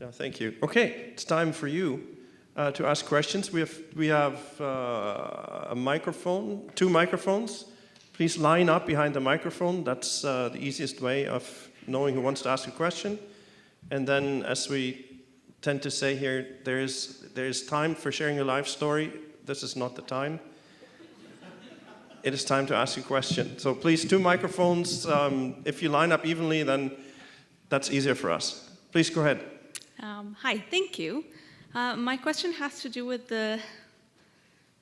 Yeah, thank you. Okay, it's time for you to ask questions. We have a microphone, 2 microphones. Please line up behind the microphone. That's the easiest way of knowing who wants to ask a question. And then, as we tend to say here, there is time for sharing a life story. This is not the time. It is time to ask a question. So please, 2 microphones. If you line up evenly, then that's easier for us. Please go ahead. Hi, thank you. My question has to do with the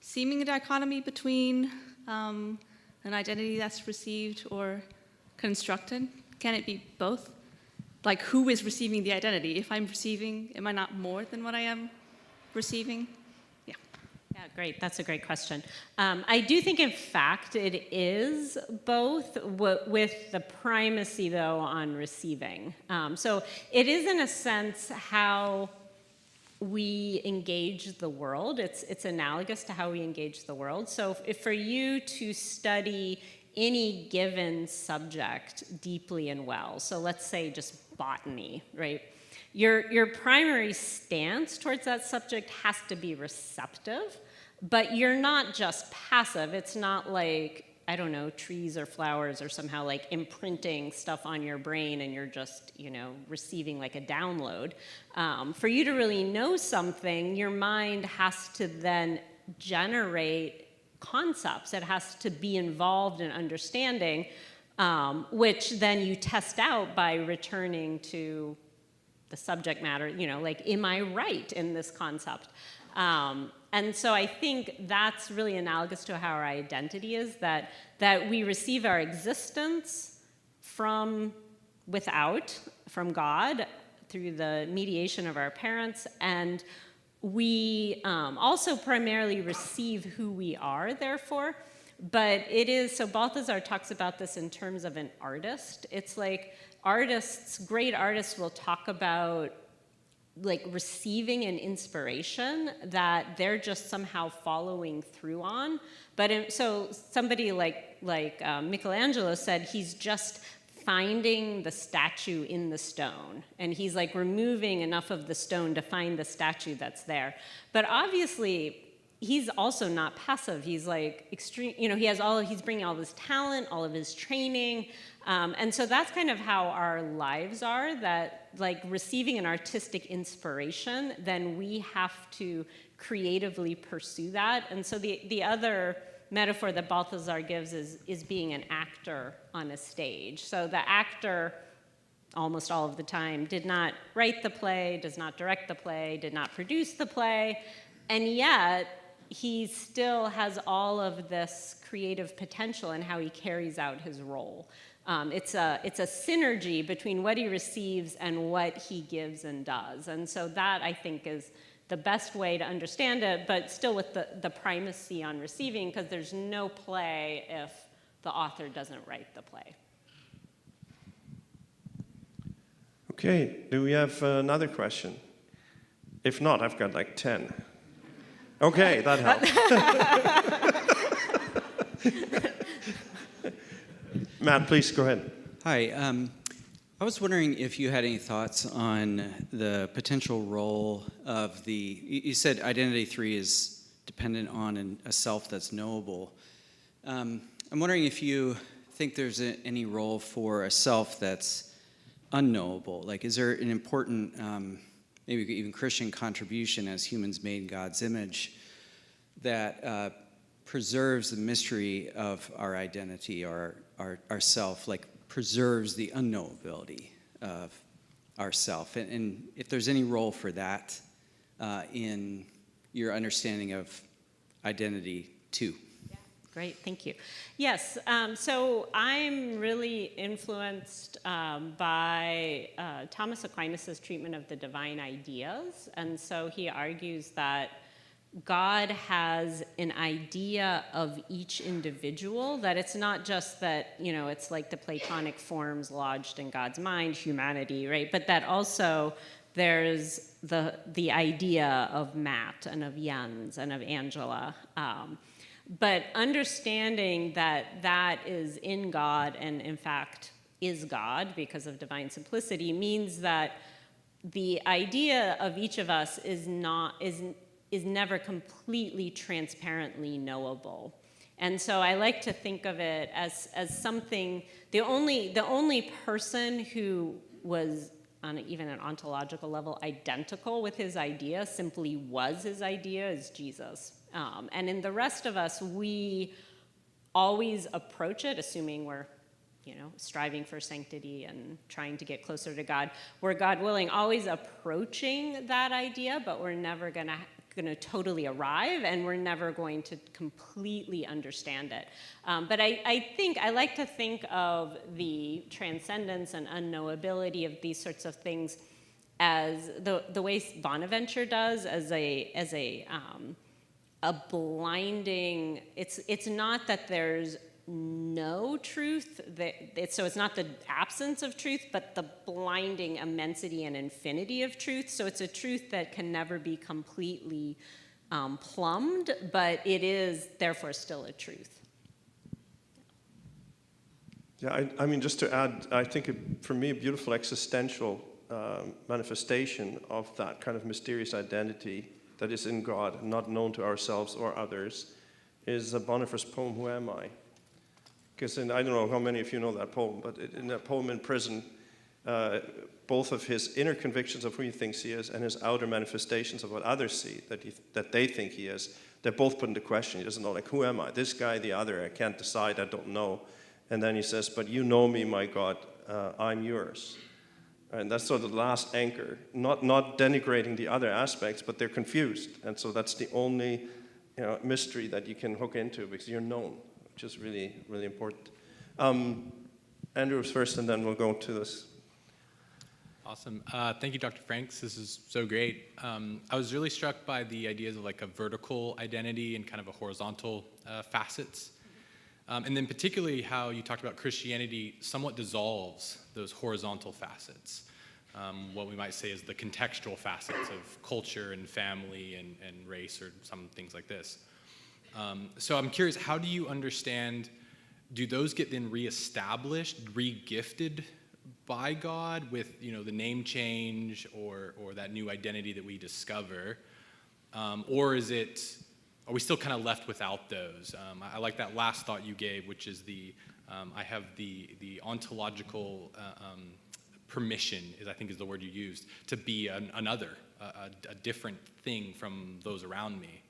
seeming dichotomy between an identity that's received or constructed. Can it be both? Like, who is receiving the identity? If I'm receiving, am I not more than what I am receiving? Yeah. Yeah, great. That's a great question. I do think, in fact, it is both, with the primacy, though, on receiving. So it is, in a sense, how we engage the world. It's analogous to how we engage the world. So if for you to study any given subject deeply and well, so let's say just botany, right? Your primary stance towards that subject has to be receptive, but you're not just passive. It's not like, I don't know, trees or flowers or somehow like imprinting stuff on your brain and you're just, receiving like a download. For you to really know something, your mind has to then generate concepts. It has to be involved in understanding, which then you test out by returning to the subject matter, like, am I right in this concept? And so I think that's really analogous to how our identity is, that we receive our existence from without, from God, through the mediation of our parents, and we also primarily receive who we are, therefore. But it is, so Balthasar talks about this in terms of an artist. It's like great artists will talk about like receiving an inspiration that they're just somehow following through on. But so somebody like Michelangelo said he's just finding the statue in the stone, and he's like removing enough of the stone to find the statue that's there. But obviously, he's also not passive. He's like extreme, he's bringing all this talent, all of his training. And so that's kind of how our lives are, that like receiving an artistic inspiration, then we have to creatively pursue that. And so the other metaphor that Balthasar gives is being an actor on a stage. So the actor, almost all of the time, did not write the play, does not direct the play, did not produce the play, and yet he still has all of this creative potential in how he carries out his role. It's a synergy between what he receives and what he gives and does. And so that, I think, is the best way to understand it, but still with the primacy on receiving, because there's no play if the author doesn't write the play. Okay, do we have another question? If not, I've got like 10. Okay, that helps. Matt, please go ahead. Hi. I was wondering if you had any thoughts on the potential role of you said identity 3 is dependent on a self that's knowable. I'm wondering if you think there's any role for a self that's unknowable. Like, is there an important, maybe even Christian contribution as humans made in God's image that preserves the mystery of our identity or our self, like preserves the unknowability of our self? And if there's any role for that in your understanding of identity too. Yeah, great, thank you. Yes, so I'm really influenced by Thomas Aquinas' treatment of the divine ideas. And so he argues that God has an idea of each individual, that it's not just that, it's like the Platonic forms lodged in God's mind, humanity, right? But that also there's the idea of Matt and of Jens and of Angela. But understanding that is in God and in fact is God because of divine simplicity means that the idea of each of us is never completely transparently knowable. And so I like to think of it as something, the only person who was on even an ontological level identical with his idea, simply was his idea, is Jesus. And in the rest of us, we always approach it, assuming we're striving for sanctity and trying to get closer to God. We're, God willing, always approaching that idea, but we're never going to totally arrive, and we're never going to completely understand it. But I like to think of the transcendence and unknowability of these sorts of things as the way Bonaventure does, as a blinding. It's not that there's no truth. So it's not the absence of truth, but the blinding immensity and infinity of truth. So it's a truth that can never be completely plumbed, but it is therefore still a truth. Yeah, I mean, just to add, I think for me, a beautiful existential manifestation of that kind of mysterious identity that is in God, not known to ourselves or others, is Boniface's poem, Who Am I? Because I don't know how many of you know that poem, but in that poem in prison, both of his inner convictions of who he thinks he is and his outer manifestations of what others see that they think he is, they're both put into question. He doesn't know, like, who am I? This guy, the other, I can't decide, I don't know. And then he says, but you know me, my God, I'm yours. And that's sort of the last anchor, not denigrating the other aspects, but they're confused. And so that's the only mystery that you can hook into because you're known, which is really, really important. Andrew's first, and then we'll go to this. Awesome. Thank you, Dr. Franks. This is so great. I was really struck by the ideas of like a vertical identity and kind of a horizontal facets. And then particularly how you talked about Christianity somewhat dissolves those horizontal facets. What we might say is the contextual facets of culture and family and race or some things like this. So I'm curious, how do you understand, do those get then reestablished, re-gifted by God with the name change or that new identity that we discover? Or are we still kind of left without those? I like that last thought you gave, which is I have the ontological permission, I think is the word you used, to be another, a different thing from those around me.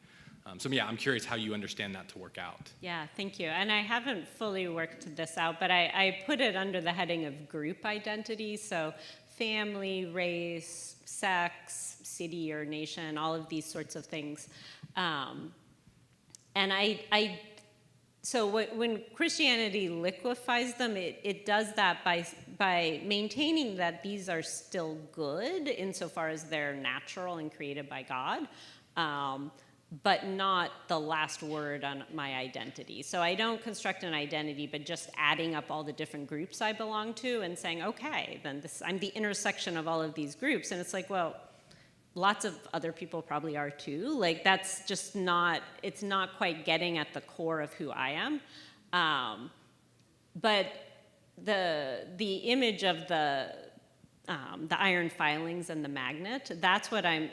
So yeah, I'm curious how you understand that to work out. Yeah, thank you. And I haven't fully worked this out, but I put it under the heading of group identity. So family, race, sex, city or nation, all of these sorts of things. And so when Christianity liquefies them, it does that by maintaining that these are still good insofar as they're natural and created by God, but not the last word on my identity. So I don't construct an identity, but just adding up all the different groups I belong to and saying, okay, then I'm the intersection of all of these groups. And it's like, well, lots of other people probably are too. Like that's just it's not quite getting at the core of who I am. But the image of the iron filings and the magnet, that's what I'm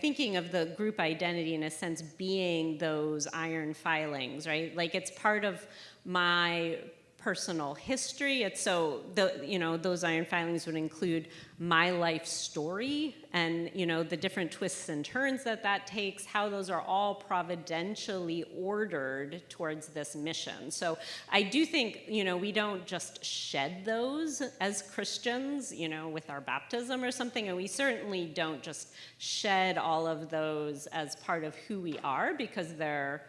thinking of the group identity in a sense being those iron filings, right? Like it's part of my personal history. It's so those iron filings would include my life story and the different twists and turns that takes, how those are all providentially ordered towards this mission. So I do think we don't just shed those as Christians with our baptism or something, and we certainly don't just shed all of those as part of who we are because they're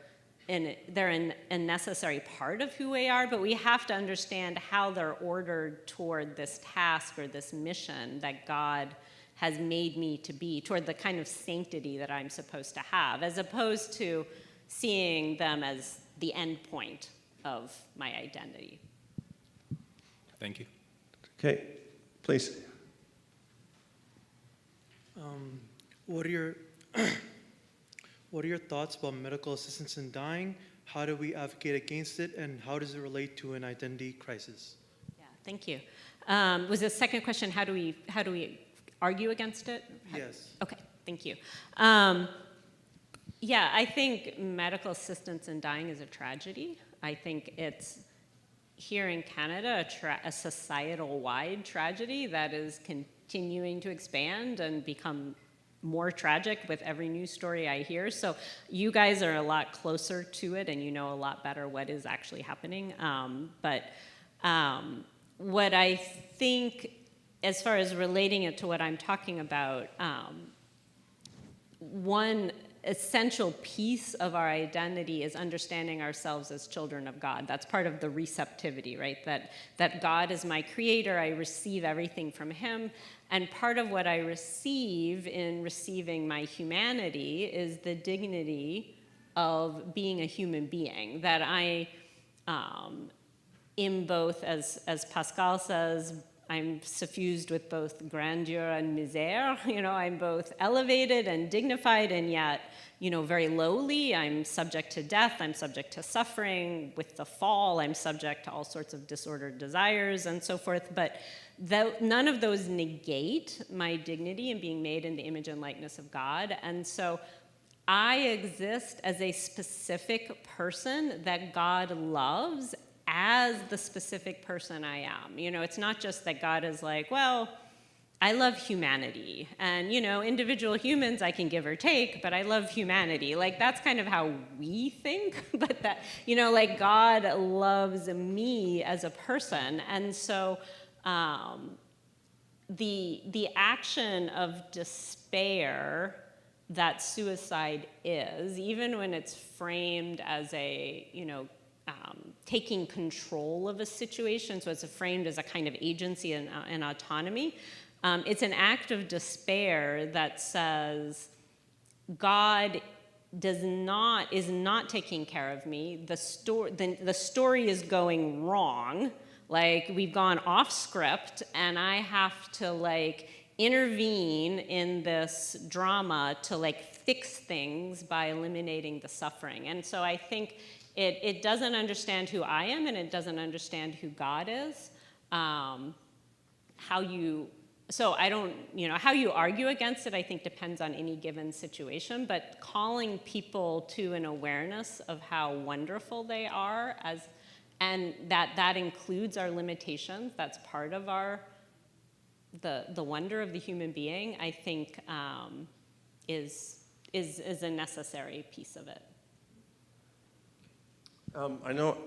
a necessary part of who we are, but we have to understand how they're ordered toward this task or this mission that God has made me to be, toward the kind of sanctity that I'm supposed to have, as opposed to seeing them as the end point of my identity. Thank you. Okay, please. What are your thoughts about medical assistance in dying? How do we advocate against it, and how does it relate to an identity crisis? Yeah, thank you. Was the second question, how do we argue against it? Yes. Okay, thank you. Yeah, I think medical assistance in dying is a tragedy. I think it's, here in Canada, a societal-wide tragedy that is continuing to expand and become more tragic with every news story I hear. So you guys are a lot closer to it and you know a lot better what is actually happening. But what I think, as far as relating it to what I'm talking about, one essential piece of our identity is understanding ourselves as children of God. That's part of the receptivity, right? That God is my creator, I receive everything from him, and part of what I receive in receiving my humanity is the dignity of being a human being, that in both, as Pascal says, I'm suffused with both grandeur and misère. I'm both elevated and dignified, and yet, very lowly. I'm subject to death. I'm subject to suffering. With the fall, I'm subject to all sorts of disordered desires and so forth. But none of those negate my dignity in being made in the image and likeness of God. And so I exist as a specific person that God loves as the specific person I am. It's not just that God is like, well, I love humanity, and individual humans I can give or take, but I love humanity. Like, that's kind of how we think, but that, like, God loves me as a person. And so the action of despair that suicide is, even when it's framed as a, taking control of a situation, so it's framed as a kind of agency and autonomy, it's an act of despair that says, God is not taking care of me. The story is going wrong. Like, we've gone off script, and I have to intervene in this drama to fix things by eliminating the suffering. And so I think it doesn't understand who I am, and it doesn't understand who God is. So I don't, how you argue against it, I think, depends on any given situation, but calling people to an awareness of how wonderful they are, and that includes our limitations, that's part of the wonder of the human being, I think, is a necessary piece of it. I know.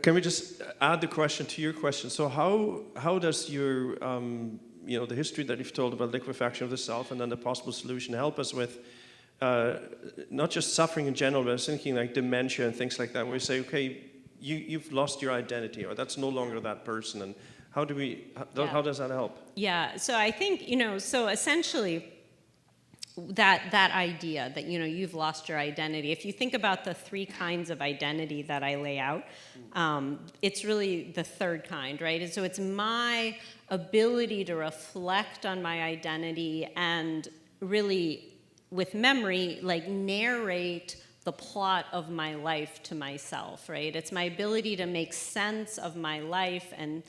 Can we just add the question to your question? So how does your the history that you've told about liquefaction of the self and then the possible solution help us with not just suffering in general, but thinking like dementia and things like that, where we say, okay, you've lost your identity, or that's no longer that person, and how does that help? Yeah. So I think so essentially, that idea that you've lost your identity, if you think about the three kinds of identity that I lay out, it's really the third kind, right? And so it's my ability to reflect on my identity and really, with memory, narrate the plot of my life to myself, right? It's my ability to make sense of my life and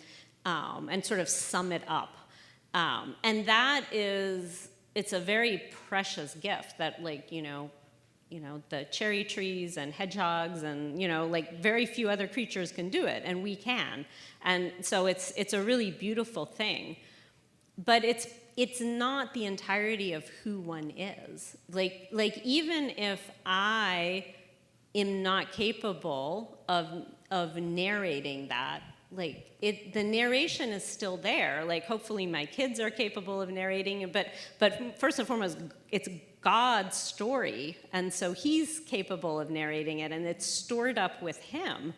sort of sum it up, and that is. It's a very precious gift that, the cherry trees and hedgehogs and, very few other creatures can do it, and we can. And so it's a really beautiful thing. But it's not the entirety of who one is. Even if I am not capable of narrating that, the narration is still there. Hopefully my kids are capable of narrating it, but first and foremost, it's God's story, and so He's capable of narrating it, and it's stored up with Him.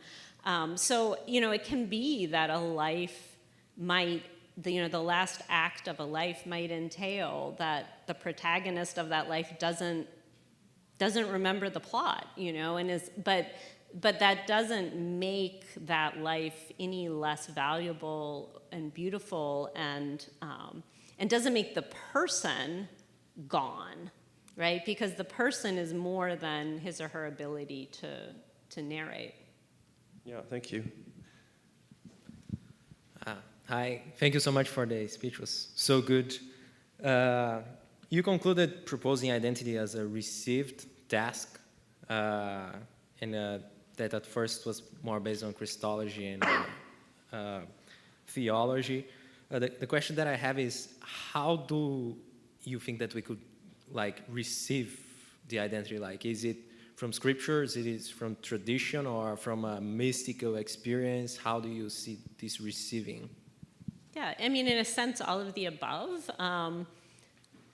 So it can be that a life might, the last act of a life might entail that the protagonist of that life doesn't remember the plot, and but that doesn't make that life any less valuable and beautiful, and doesn't make the person gone, right? Because the person is more than his or her ability to narrate. Yeah, thank you. Hi, thank you so much for the speech. It was so good. You concluded proposing identity as a received task, and that at first was more based on Christology and theology. The question that I have is, how do you think that we could receive the identity? Is it from scripture, is it from tradition, or from a mystical experience? How do you see this receiving? Yeah, I mean, in a sense, all of the above.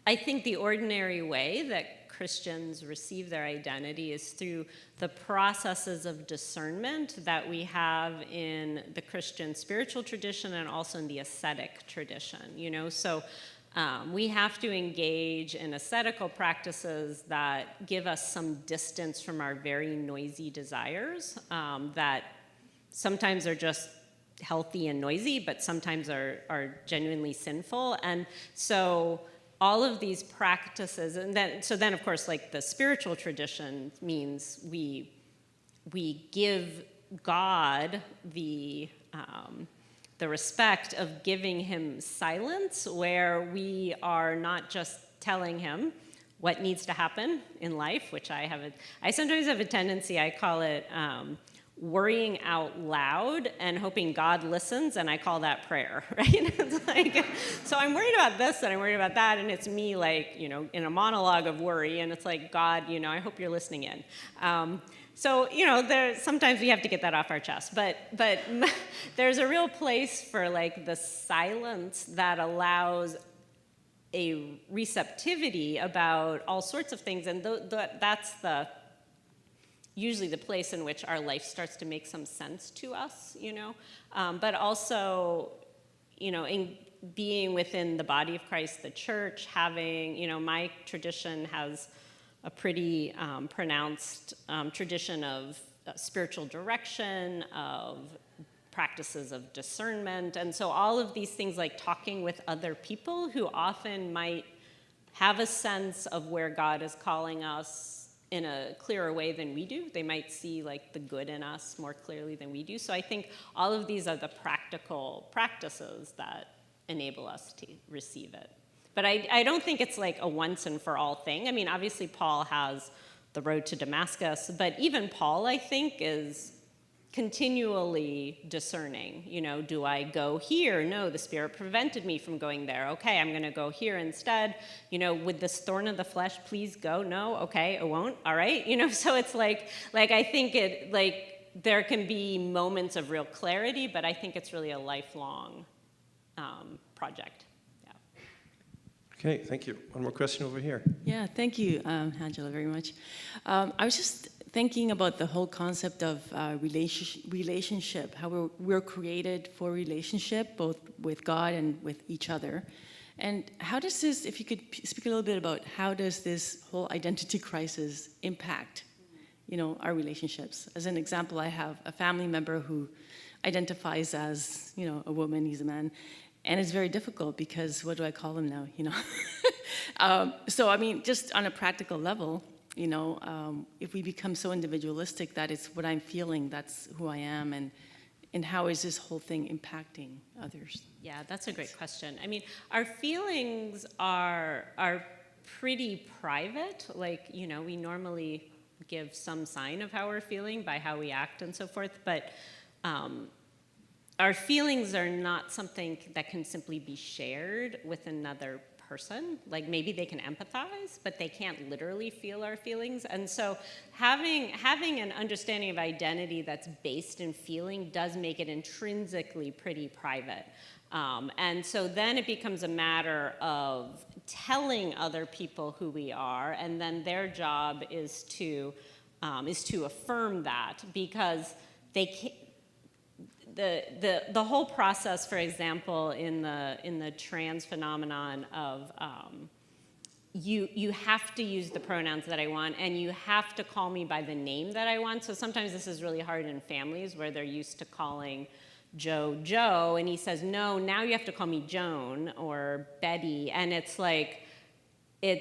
I think the ordinary way that Christians receive their identity is through the processes of discernment that we have in the Christian spiritual tradition and also in the ascetic tradition, So we have to engage in ascetical practices that give us some distance from our very noisy desires, that sometimes are just healthy and noisy, but sometimes are genuinely sinful. And so all of these practices, and then of course, like the spiritual tradition means we give God the respect of giving him silence, where we are not just telling him what needs to happen in life, which I sometimes have a tendency, I call it worrying out loud and hoping God listens, and I call that prayer, right? It's like, so I'm worried about this and I'm worried about that, and it's me like, in a monologue of worry, and it's like, God, I hope you're listening in. So, sometimes we have to get that off our chest, but there's a real place for like the silence that allows a receptivity about all sorts of things, and that's usually the place in which our life starts to make some sense to us, but also, in being within the body of Christ, the church, having, my tradition has a pretty pronounced tradition of spiritual direction, of practices of discernment, and so all of these things, like talking with other people who often might have a sense of where God is calling us in a clearer way than we do. They might see like the good in us more clearly than we do. So I think all of these are the practical practices that enable us to receive it. But I don't think it's like a once and for all thing. I mean, obviously Paul has the road to Damascus, but even Paul, I think, is continually discerning. Do I go here? No, the Spirit prevented me from going there. Okay, I'm going to go here instead. With this thorn of the flesh, please go. No, okay, I won't. All right. So it's like I think there can be moments of real clarity, but I think it's really a lifelong project. Yeah. Okay, thank you. One more question over here. Yeah, thank you, Angela, very much. I was just thinking about the whole concept of relationship, how we're created for relationship, both with God and with each other. And how does this, if you could speak a little bit about how does this whole identity crisis impact, our relationships? As an example, I have a family member who identifies as, a woman, he's a man, and it's very difficult because what do I call him now, So, I mean, just on a practical level, if we become so individualistic that it's what I'm feeling, that's who I am, and how is this whole thing impacting others? Yeah, that's a great question. I mean, our feelings are pretty private. Like, we normally give some sign of how we're feeling by how we act and so forth, but our feelings are not something that can simply be shared with another person. Like maybe they can empathize, but they can't literally feel our feelings. And so having an understanding of identity that's based in feeling does make it intrinsically pretty private. And so then it becomes a matter of telling other people who we are, and then their job is to affirm that, because they can't. The whole process, for example, in the trans phenomenon of you have to use the pronouns that I want, and you have to call me by the name that I want. So sometimes this is really hard in families where they're used to calling Joe Joe, and he says, no, now you have to call me Joan or Betty, and it's like, and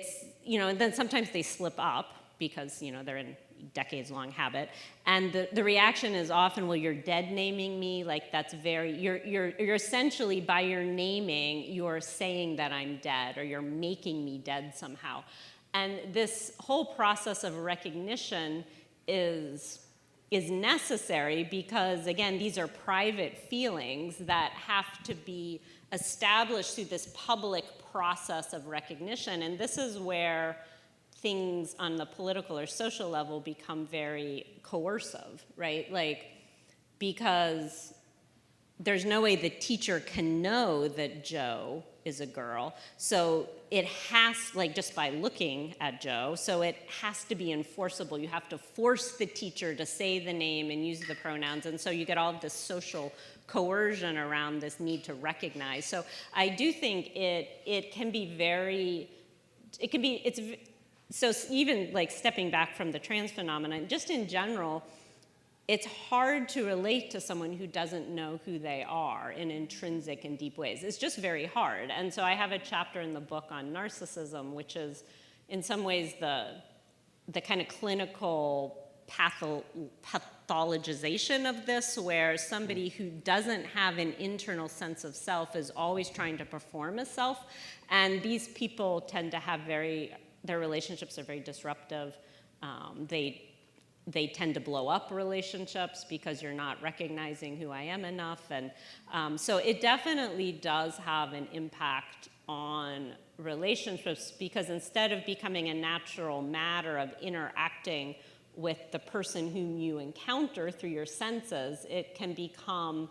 then sometimes they slip up because, they're in decades-long habit, and the reaction is often, well, you're dead naming me, like that's you're essentially, by your naming, you're saying that I'm dead, or you're making me dead somehow. And this whole process of recognition is necessary because, again, these are private feelings that have to be established through this public process of recognition, and this is where things on the political or social level become very coercive, right? Like, because there's no way the teacher can know that Joe is a girl, so it has, like, just by looking at Joe, so it has to be enforceable. You have to force the teacher to say the name and use the pronouns, and so you get all of this social coercion around this need to recognize. So I do think it can be very, so even like stepping back from the trans phenomenon, just in general, it's hard to relate to someone who doesn't know who they are in intrinsic and deep ways. It's just very hard. And so I have a chapter in the book on narcissism, which is in some ways the kind of clinical pathologization of this, where somebody who doesn't have an internal sense of self is always trying to perform a self. And these people tend to have their relationships are very disruptive. They tend to blow up relationships because you're not recognizing who I am enough. And so it definitely does have an impact on relationships, because instead of becoming a natural matter of interacting with the person whom you encounter through your senses, it can become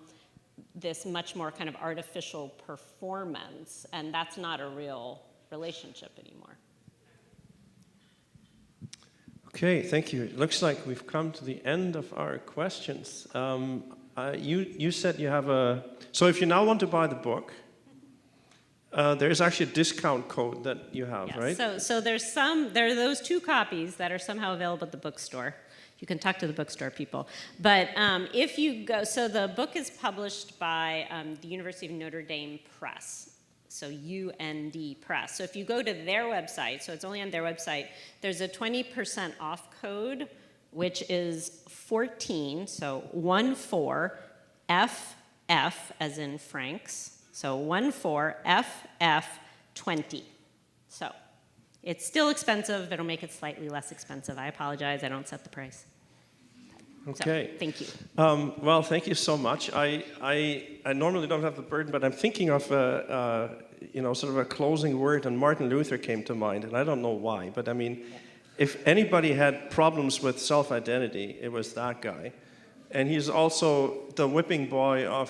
this much more kind of artificial performance, and that's not a real relationship anymore. Okay, thank you. It looks like we've come to the end of our questions. You said you have so if you now want to buy the book, there is actually a discount code that you have, yes. right? So there are those 2 copies that are somehow available at the bookstore. You can talk to the bookstore people. But if you go, so the book is published by the University of Notre Dame Press. So UND Press. So if you go to their website, so it's only on their website, there's a 20% off code, which is 14, so 14FF as in Franks, so 14FF20. So it's still expensive. It'll make it slightly less expensive. I apologize. I don't set the price. Okay. So, thank you. Well, thank you so much. I normally don't have the burden, but I'm thinking of sort of a closing word, and Martin Luther came to mind, and I don't know why, but I mean, if anybody had problems with self-identity, it was that guy. And he's also the whipping boy of,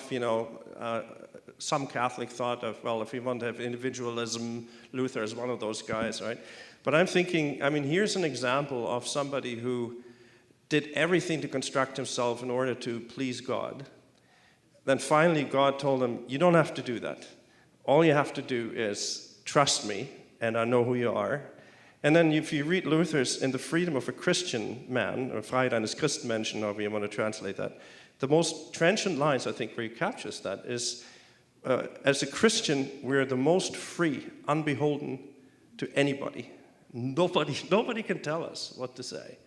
some Catholic thought of, well, if we want to have individualism, Luther is one of those guys, right? But I'm thinking, I mean, here's an example of somebody who did everything to construct himself in order to please God. Then finally God told him, you don't have to do that. All you have to do is trust me, and I know who you are. And then if you read Luther's In the Freedom of a Christian Man, or Freiheit eines Christenmenschen, however you want to translate that, the most trenchant lines, I think, where he captures that is, as a Christian, we're the most free, unbeholden to anybody. Nobody can tell us what to say,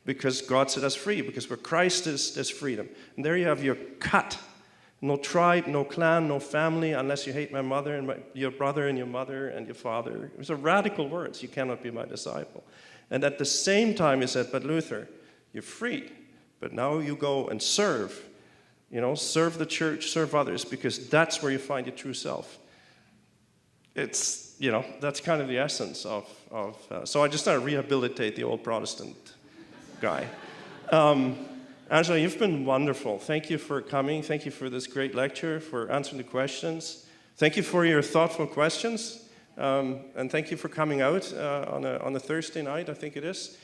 because God set us free, because where Christ is, there's freedom. And there you have your cut. No tribe, no clan, no family, unless you hate my mother and your brother and your mother and your father. These are radical words. You cannot be my disciple. And at the same time, he said, but Luther, you're free, but now you go and serve. Serve the church, serve others, because that's where you find your true self. It's, that's kind of the essence of so I just want to rehabilitate the old Protestant guy. Angela, you've been wonderful. Thank you for coming. Thank you for this great lecture, for answering the questions. Thank you for your thoughtful questions. And thank you for coming out on a Thursday night, I think it is.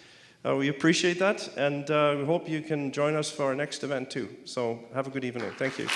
We appreciate that, and we hope you can join us for our next event too. So have a good evening. Thank you.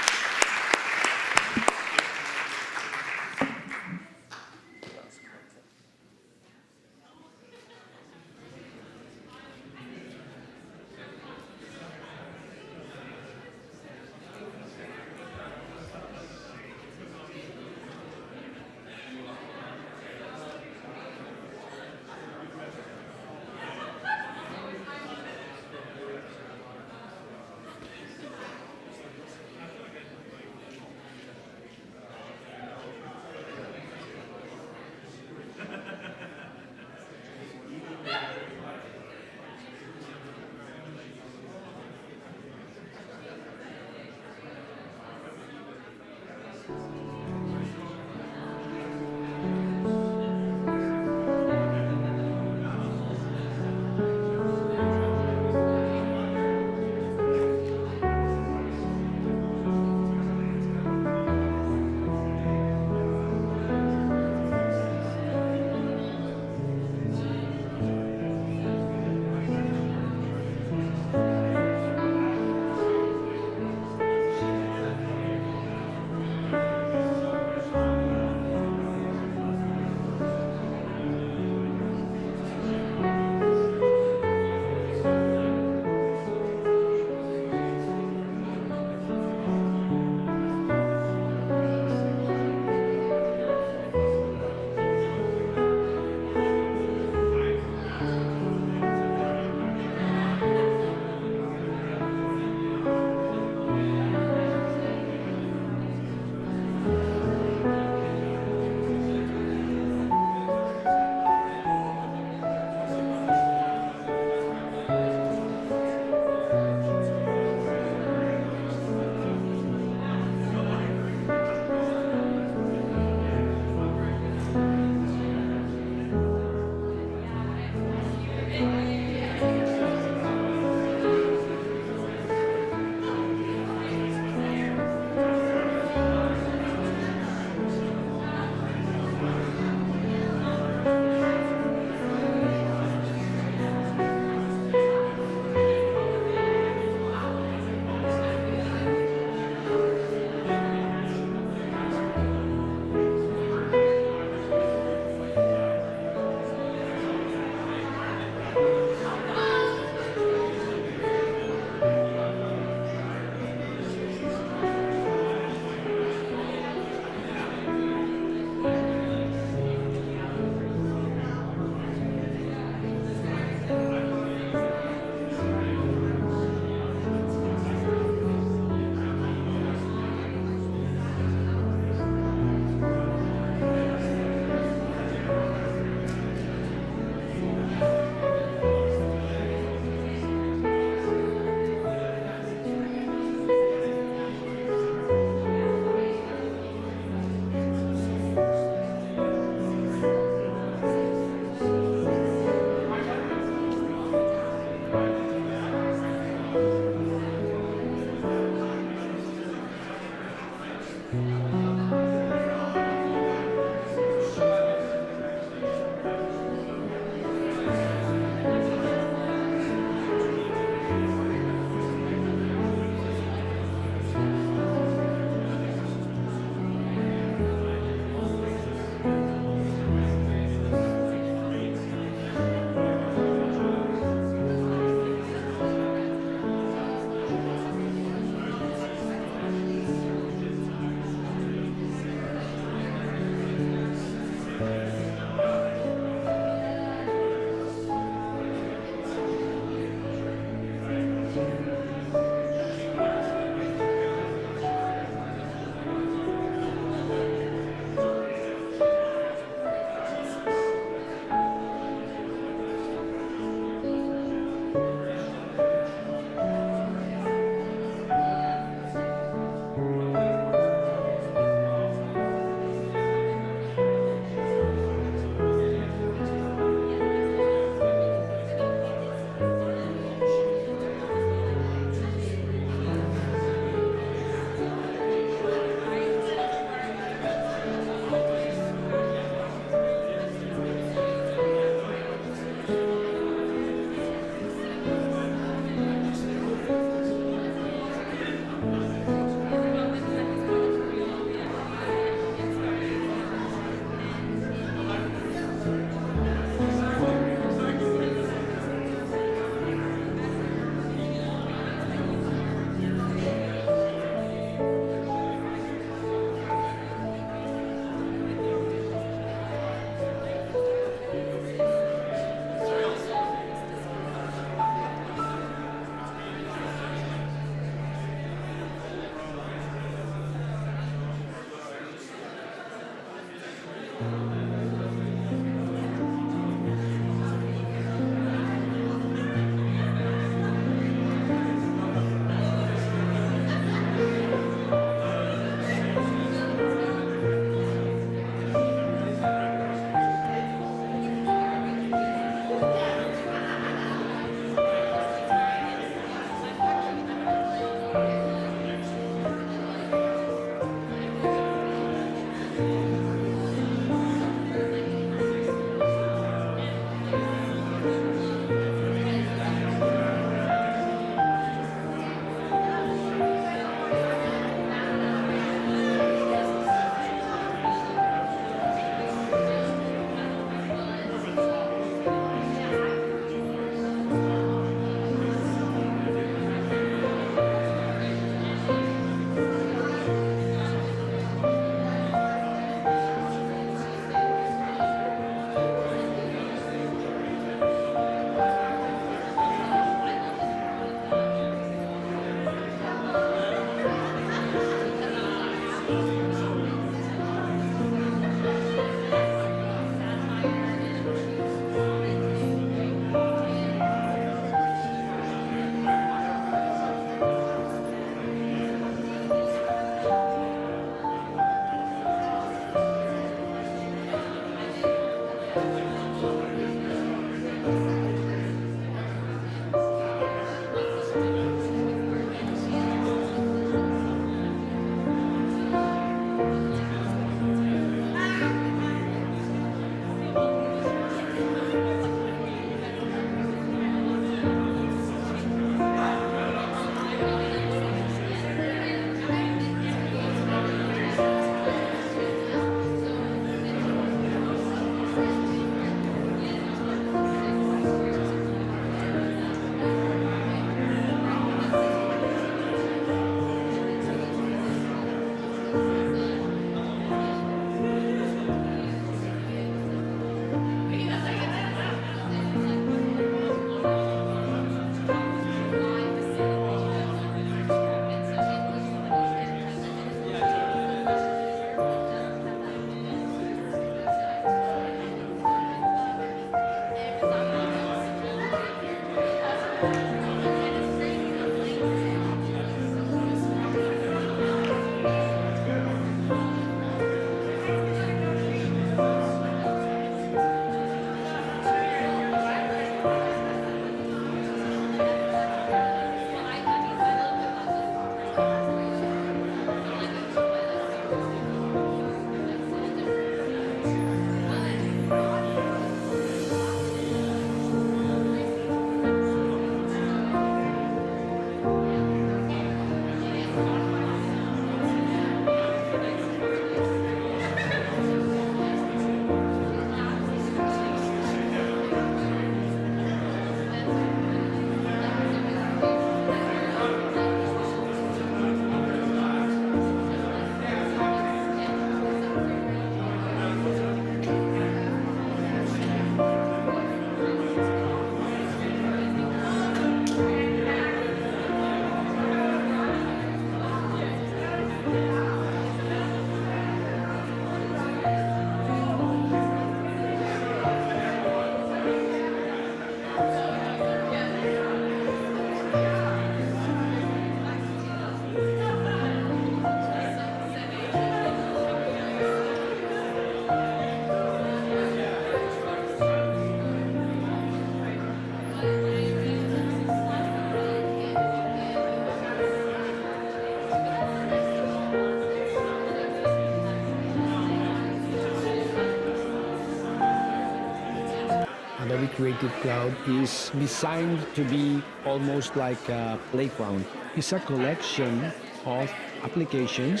Creative Cloud is designed to be almost like a playground. It's a collection of applications.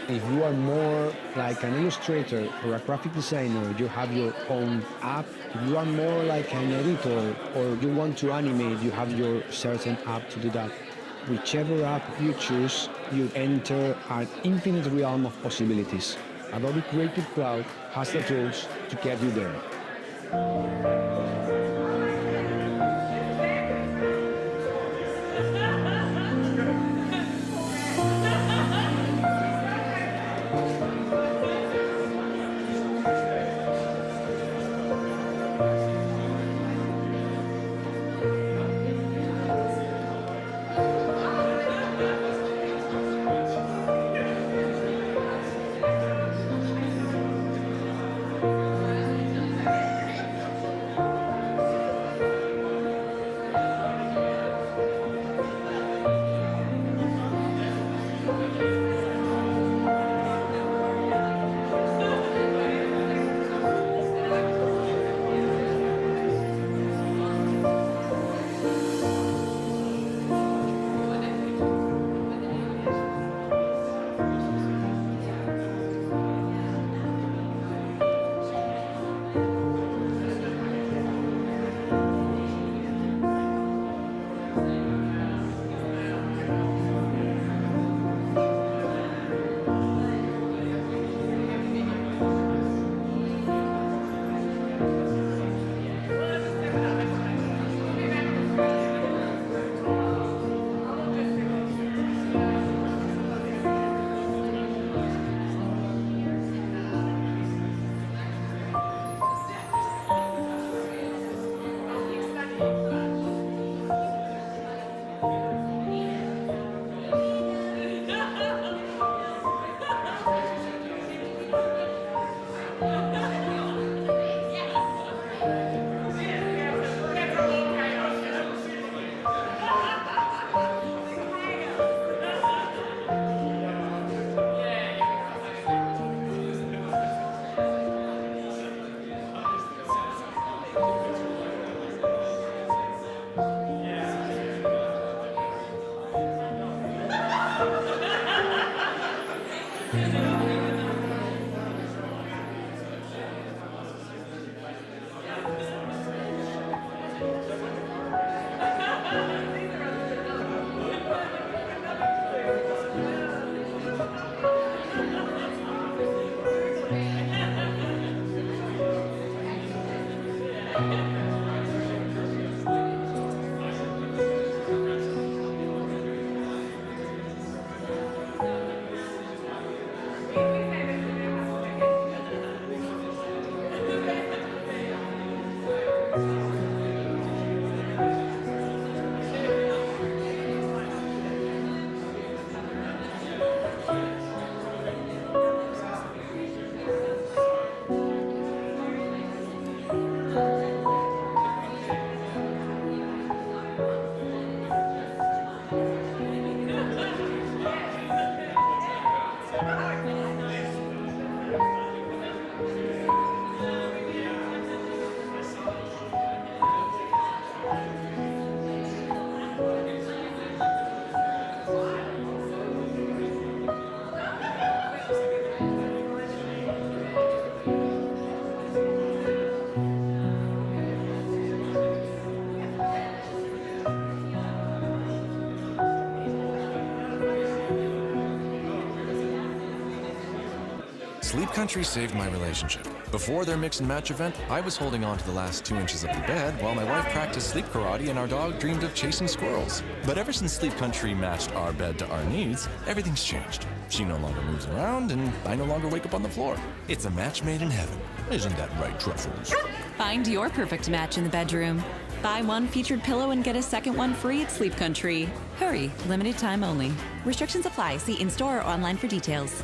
If you are more like an illustrator or a graphic designer, you have your own app. If you are more like an editor or you want to animate, you have your certain app to do that. Whichever app you choose, you enter an infinite realm of possibilities. Adobe Creative Cloud has the tools to get you there. Sleep Country saved my relationship. Before their mix and match event, I was holding on to the last 2 inches of the bed while my wife practiced sleep karate and our dog dreamed of chasing squirrels. But ever since Sleep Country matched our bed to our needs, everything's changed. She no longer moves around, and I no longer wake up on the floor. It's a match made in heaven. Isn't that right, Truffles? Find your perfect match in the bedroom. Buy one featured pillow and get a second one free at Sleep Country. Hurry, limited time only. Restrictions apply. See in-store or online for details.